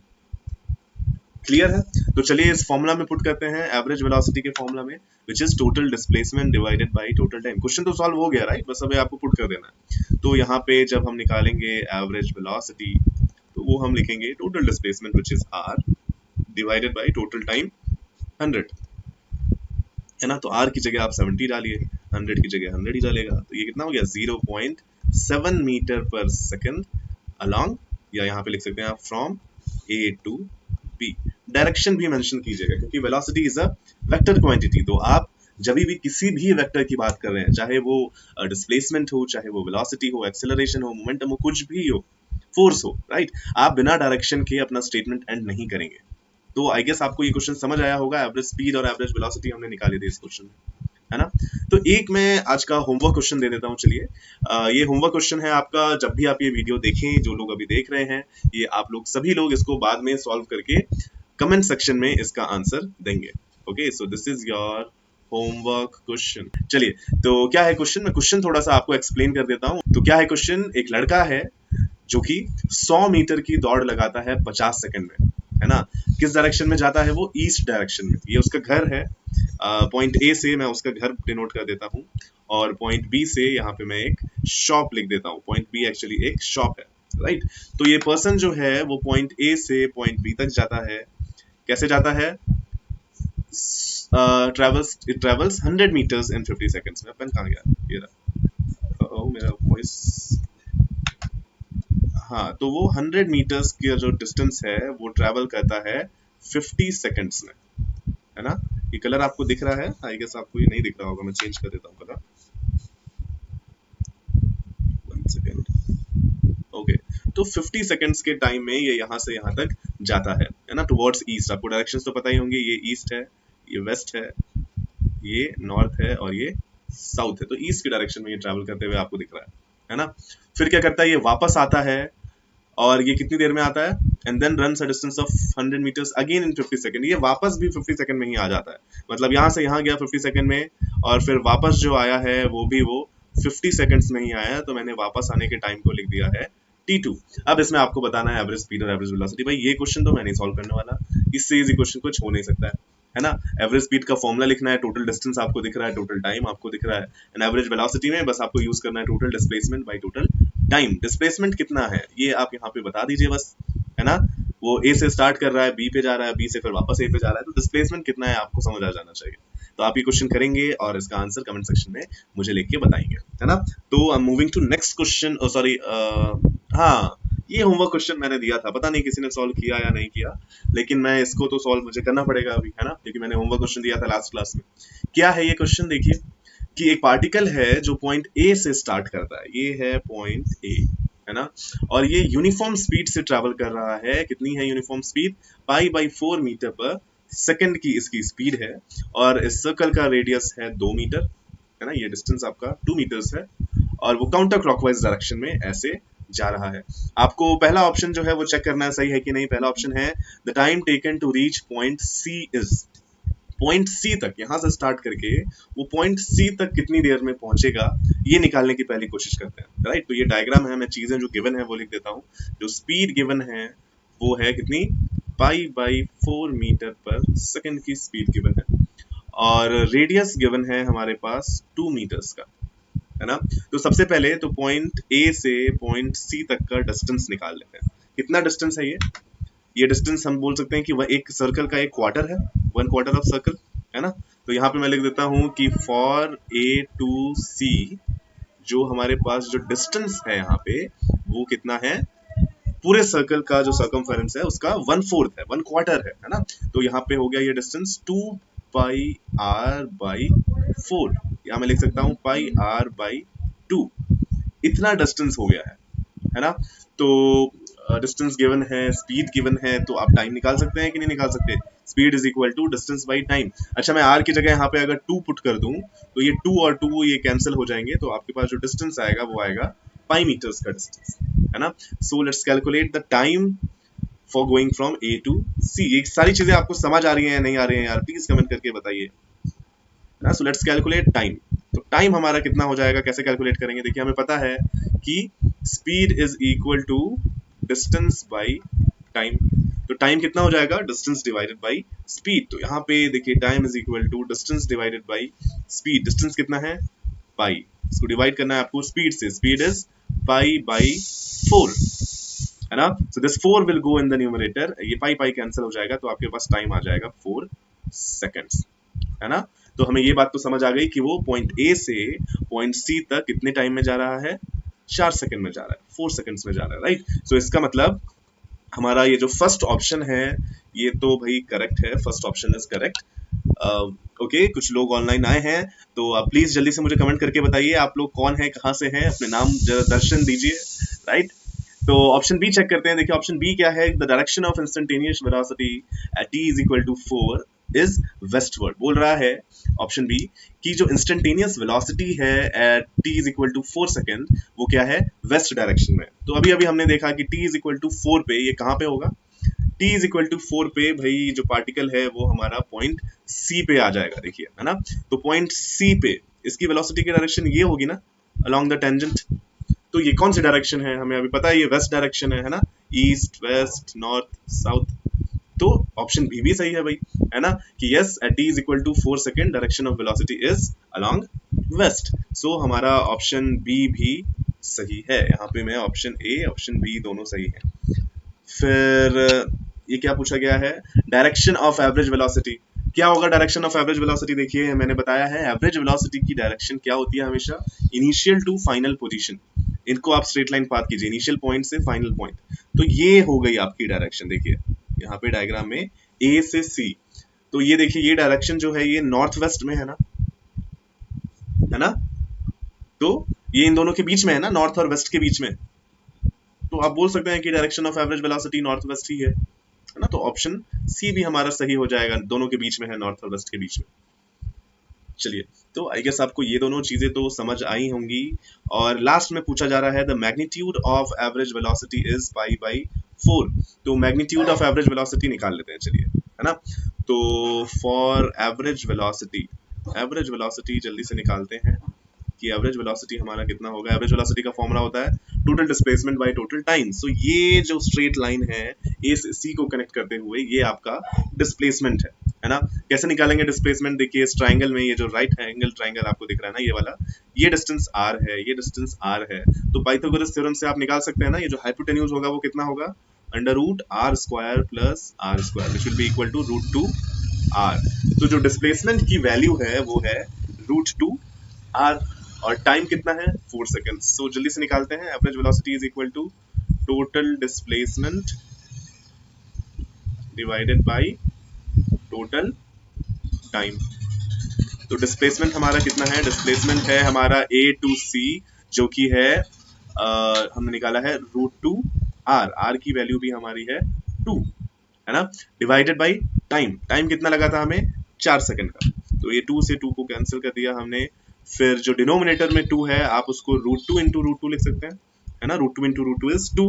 Speaker 1: क्लियर है? तो चलिए इस फॉर्मूला में पुट करते हैं, एवरेज वेलोसिटी के फॉर्मूला में, which is total displacement divided by total time. Question तो सॉल्व हो गया राइट, बस अभी आपको पुट कर देना है। तो यहाँ पे जब हम निकालेंगे एवरेज वेलोसिटी तो वो हम लिखेंगे total displacement which is r divided by total time 100, है ना। तो r की जगह आप 70 डालिए, 100 की जगह 100 ही डालेगा, तो ये कितना हो गया, 0.7 मीटर पर सेकंड अलोंग, या यहाँ पे लिख सकते हैं आप from a to b। Direction भी मेंशन कीजिएगा क्योंकि velocity is a vector quantity. तो आप जब भी किसी भी वेक्टर की बात कर रहे हैं, चाहे वो डिस्प्लेसमेंट हो, चाहे वो वेलोसिटी हो, एक्सेलरेशन हो, मोमेंटम हो, कुछ भी हो, फोर्स हो, राइट, आप बिना डायरेक्शन के अपना स्टेटमेंट एंड नहीं करेंगे। तो आई गेस आपको ये क्वेश्चन समझ आया होगा, एवरेज स्पीड और एवरेज वेलोसिटी हमने निकाली थी इस क्वेश्चन में, है ना। तो एक मैं आज का होमवर्क क्वेश्चन दे देता हूँ, चलिए। ये होमवर्क क्वेश्चन है आपका, जब भी आप ये वीडियो देखें, जो लोग अभी देख रहे हैं, ये आप लोग सभी लोग इसको बाद में सॉल्व करके कमेंट सेक्शन में इसका आंसर देंगे। Okay, so this is your homework question. चलिए तो क्या है क्वेश्चन, मैं क्वेश्चन थोड़ा सा आपको एक्सप्लेन कर देता हूँ। तो क्या है क्वेश्चन, एक लड़का है जो कि 100 मीटर की दौड़ लगाता है 50 सेकंड में, है ना। किस डायरेक्शन में जाता है वो, ईस्ट डायरेक्शन में। ये उसका घर है, पॉइंट ए से मैं उसका घर डिनोट कर देता हूँ, और पॉइंट बी से यहाँ पे मैं एक शॉप लिख देता हूँ। पॉइंट बी एक्चुअली एक शॉप है, राइट। तो ये पर्सन जो है वो पॉइंट ए से पॉइंट बी तक जाता है, कैसे जाता है, ट्रेवल्स 100 meters in 50 seconds। मेरा पेन कहाँ गया, ये रहा, मेरा वॉइस, हाँ, तो वो 100 मीटर्स की जो डिस्टेंस है वो ट्रैवल करता है 50 सेकंड्स में, है ना। ये कलर आपको दिख रहा है, आई गेस आपको ये नहीं दिख रहा होगा, मैं चेंज कर देता हूँ कलर, 1 सेकंड। ओके, तो 50 सेकंड्स के टाइम में ये यहाँ से यहाँ तक जाता है ना, टुवर्ड्स ईस्ट। आपको डायरेक्शंस तो पता ही होंगे, ये ईस्ट है, ये वेस्ट है, ये नॉर्थ है और ये साउथ है, तो ईस्ट की डायरेक्शन में ये ट्रैवल करते हुए आपको दिख रहा है ना। फिर क्या करता है, ये वापस आता है और ये कितनी देर में आता है, and then runs a distance of 100 meters again in 50 second. ये वापस भी 50 सेकंड में ही आ जाता है, मतलब यहाँ से यहाँ गया 50 सेकंड में, और फिर वापस जो आया है वो भी वो 50 सेकंड्स में ही आया है, तो मैंने वापस आने के टाइम को लिख दिया है T2। अब इसमें आपको बताना है एवरेज स्पीड और एवरेज वेलोसिटी। भाई ये क्वेश्चन तो मैं नहीं सॉल्व करने वाला, इससे इजी क्वेश्चन कुछ हो नहीं सकता है ना। एवरेज स्पीड का फॉर्मूला लिखना है, टोटल डिस्टेंस आपको दिख रहा है, टोटल टाइम आपको दिख रहा है, एंड एवरेज वेलोसिटी में बस आपको यूज करना है total displacement by total time. Displacement कितना है ये आप यहाँ पे बता दीजिए बस, है ना। वो ए से स्टार्ट कर रहा है, बी पे जा रहा है, बी से फिर वापस ए पे जा रहा है, तो डिस्प्लेसमेंट कितना है आपको समझ आ जाना चाहिए। तो आप ये क्वेश्चन करेंगे और इसका आंसर कमेंट सेक्शन में मुझे लिख के बताएंगे, है ना। तो I am moving to next question. Sorry, हाँ, ये होमवर्क क्वेश्चन मैंने दिया था, पता नहीं किसी ने सॉल्व किया या नहीं किया, लेकिन मैं इसको तो सॉल्व मुझे करना पड़ेगा अभी, है ना, क्योंकि मैंने होमवर्क क्वेश्चन दिया था लास्ट क्लास में। क्या है ये क्वेश्चन, देखिए कि एक पार्टिकल है जो पॉइंट ए से स्टार्ट करता है, ये है पॉइंट ए, है ना, और ये यूनिफॉर्म स्पीड से ट्रैवल कर रहा है। कितनी है uniform speed, π/4 metre per second की इसकी स्पीड है, और इस सर्कल का रेडियस है 2 मीटर, है ना, ये डिस्टेंस आपका 2 मीटर्स है, और वो काउंटर क्लॉकवाइज डायरेक्शन में ऐसे जा रहा है। आपको पहला ऑप्शन जो है वो चेक करना है सही है कि नहीं। पहला ऑप्शन है the time taken to reach point C is, point C तक, यहां से स्टार्ट करके वो पॉइंट सी तक कितनी देर में पहुंचेगा, ये निकालने की पहली कोशिश करते हैं, राइट। तो ये डायग्राम है, मैं चीजें जो गिवन है वो लिख देता हूँ। जो स्पीड गिवन है वो है कितनी, π/4 मीटर पर सेकंड की स्पीड गिवन है, और रेडियस गिवन है हमारे पास 2 मीटर्स का, है ना। तो सबसे पहले तो पॉइंट ए से पॉइंट सी तक का डिस्टेंस निकाल लेते हैं। कितना डिस्टेंस है ये डिस्टेंस हम बोल सकते हैं कि वह एक सर्कल का एक क्वार्टर है, 1 क्वार्टर ऑफ सर्कल, है ना। तो यहाँ पे मैं लिख देता हूँ कि फॉर ए टू सी जो हमारे पास जो डिस्टेंस है यहाँ पे वो कितना है, पूरे सर्कल का जो सर्कमफेरेंस है उसका 1/4 है, 1 क्वार्टर है ना। तो यहाँ पे हो गया ये डिस्टेंस 2πr/4, या मैं लिख सकता हूँ πr/2, इतना डिस्टेंस हो गया है ना। तो डिस्टेंस गिवन है, स्पीड गिवन है, तो आप टाइम निकाल सकते हैं कि नहीं निकाल सकते। Speed is equal to distance by time. अच्छा, मैं आर की जगह यहाँ पे अगर 2 पुट कर दूं तो ये 2 और 2 ये कैंसिल हो जाएंगे, तो आपके पास जो डिस्टेंस आएगा वो आएगा पाई मीटर्स का डिस्टेंस, है ना। So let's calculate the time for going from A to C. ये सारी चीजें आपको समझ आ रही हैं या नहीं आ रही हैं यार, प्लीज कमेंट करके बताइए। सो लेट्स कैलकुलेट टाइम। तो टाइम हमारा कितना हो जाएगा, कैसे कैलकुलेट करेंगे, देखिए हमें पता है कि speed is equal to distance by time. तो टाइम कितना हो जाएगा, डिस्टेंस डिवाइडेड बाई स्पीड। तो यहाँ पे देखिए time is equal to distance divided by speed. Distance कितना है, पाई, इसको डिवाइड करना है आपको स्पीड से, स्पीड इज π/4, है ना। So this 4 will go in the numerator, ये पाई पाई कैंसिल हो जाएगा, तो आपके पास टाइम आ जाएगा 4 सेकंड्स, है ना। तो हमें ये बात तो समझ आ गई कि वो पॉइंट ए से पॉइंट सी तक कितने टाइम में जा रहा है, 4 सेकंड में जा रहा है, 4 सेकंड्स में जा रहा है, राइट। सो इसका मतलब हमारा ये जो फर्स्ट ऑप्शन है ये तो भाई करेक्ट है, first option is correct. Okay, कुछ लोग ऑनलाइन आए हैं तो आप प्लीज जल्दी से मुझे कमेंट करके बताइए आप लोग कौन है, कहाँ से हैं, अपने नाम दर्शन दीजिए, राइट। तो ऑप्शन बी चेक करते हैं। देखिए ऑप्शन बी क्या है, the direction of instantaneous velocity at t is equal to 4 is westward. बोल रहा है ऑप्शन बी कि जो इंस्टेंटेनियस वेलोसिटी है at t is equal to 4 second वो क्या है, वेस्ट डायरेक्शन में। तो अभी अभी हमने देखा कि t इज इक्वल टू 4 पे ये कहाँ पे होगा, t इज इक्वल टू 4 पे भाई जो पार्टिकल है वो हमारा पॉइंट c पे आ जाएगा, देखिए, है ना। तो पॉइंट c पे इसकी वेलोसिटी की डायरेक्शन ये होगी ना, अलोंग द टेंजेंट। तो ये कौन सी डायरेक्शन है, हमें अभी पता है ये वेस्ट डायरेक्शन है ना, ईस्ट वेस्ट नॉर्थ साउथ। तो ऑप्शन बी भी सही है भाई, है ना, कि yes at t is equal to 4 second direction of velocity is along west. So हमारा ऑप्शन बी भी सही है। यहाँ पे मैं ऑप्शन ए ऑप्शन बी दोनों सही है। फिर ये क्या पूछा गया है, डायरेक्शन ऑफ एवरेज वेलोसिटी। क्या होगा डायरेक्शन ऑफ एवरेज वेलोसिटी, देखिए मैंने बताया है एवरेज वेलोसिटी की डायरेक्शन क्या होती है, हमेशा इनिशियल टू फाइनल पोजीशन, इनको आप स्ट्रेट लाइन पाथ कीजिए इनिशियल पॉइंट से फाइनल पॉइंट। तो ये हो गई आपकी डायरेक्शन। देखिए यहाँ पे डायग्राम में ए से सी, तो ये देखिए ये डायरेक्शन जो है ये नॉर्थ वेस्ट में है ना, तो ये इन दोनों के बीच में है ना, नॉर्थ और वेस्ट के बीच में। तो आप बोल सकते हैं कि direction of average velocity north west ही है ना। तो ऑप्शन सी भी हमारा सही हो जाएगा, दोनों के बीच में है, नॉर्थ और वेस्ट के बीच में। चलिए, तो आई गेस आपको ये दोनों चीजें तो समझ आई होंगी। और लास्ट में पूछा जा रहा है the magnitude of average velocity is pi by 4। तो मैग्नीट्यूड ऑफ एवरेज वेलोसिटी निकाल लेते हैं, चलिए, है ना। तो फॉर एवरेज वेलोसिटी जल्दी से निकालते हैं कि एवरेज वेलोसिटी हमारा कितना होगा। एवरेज वेलोसिटी का फॉर्मूला होता है total displacement by total time. So ये जो स्ट्रेट लाइन है ए से सी को कनेक्ट करते हुए, ये आपका डिस्प्लेसमेंट है ना। कैसे निकालेंगे डिस्प्लेसमेंट? देखिए इस ट्राइंगल में ये जो राइट एंगल ट्राइंगल आपको दिख रहा है ना, ये वाला, ये डिस्टेंस r है, ये डिस्टेंस r है। तो पाइथागोरस थ्योरम से आप निकाल सकते हैं ना, ये जो हाइपोटेन्यूज होगा वो कितना होगा, under root r square plus r square, which will be equal to root 2 r। तो जो डिस्प्लेसमेंट की वैल्यू है वो है रूट 2 r, और टाइम कितना है 4 सेकेंड्स। सो जल्दी से निकालते हैं, average velocity is equal to total displacement divided by total time. तो डिस्प्लेसमेंट हमारा कितना है, डिस्प्लेसमेंट है हमारा a टू c, जो कि है हमने निकाला है रूट 2 r, r की वैल्यू भी हमारी है 2, है ना, डिवाइडेड बाय टाइम। टाइम कितना लगा था हमें, 4 सेकंड का। तो ये 2 से 2 को कैंसिल कर दिया हमने। फिर जो डिनोमिनेटर में 2 है, आप उसको रूट 2 इंटू रूट 2 लिख सकते हैं, है ना। Root 2 into root 2 is 2।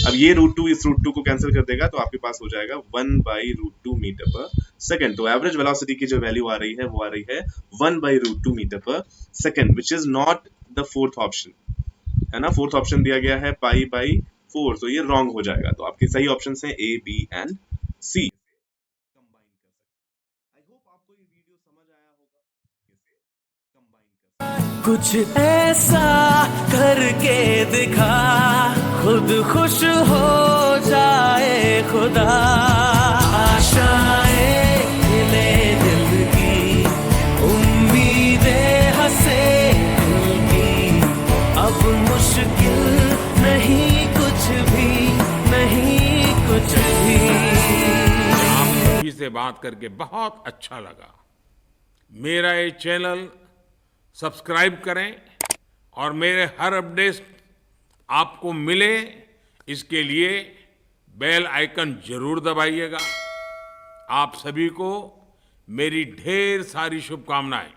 Speaker 1: अब ये रूट 2 इस रूट 2 को कैंसिल कर देगा, तो आपके पास हो जाएगा 1 बाई रूट 2 मीटर पर सेकेंड। तो एवरेज वेलोसिटी की जो वैल्यू आ रही है वो आ रही है 1 बाई रूट 2 मीटर पर second, which is not the fourth option, है ना। फोर्थ ऑप्शन दिया गया है पाई बाई 4, तो ये रॉन्ग हो जाएगा। तो आपके सही ऑप्शन है ए, बी एंड सी। कंबाइन कर सकते हैं। आई होप आपको ये वीडियो समझ आया होगा, इसे कंबाइन कर सकते हैं।
Speaker 2: कुछ ऐसा करके दिखा, खुद खुश हो जाए खुदा। आशाएं खिले दिल की, उम्मीदें हंसे दिल की। अब मुश्किल नहीं कुछ भी, नहीं कुछ भी।
Speaker 3: आप से बात करके बहुत अच्छा लगा। मेरा ये चैनल सब्सक्राइब करें और मेरे हर अपडेट आपको मिले, इसके लिए बेल आइकन जरूर दबाइएगा। आप सभी को मेरी ढेर सारी शुभकामनाएं।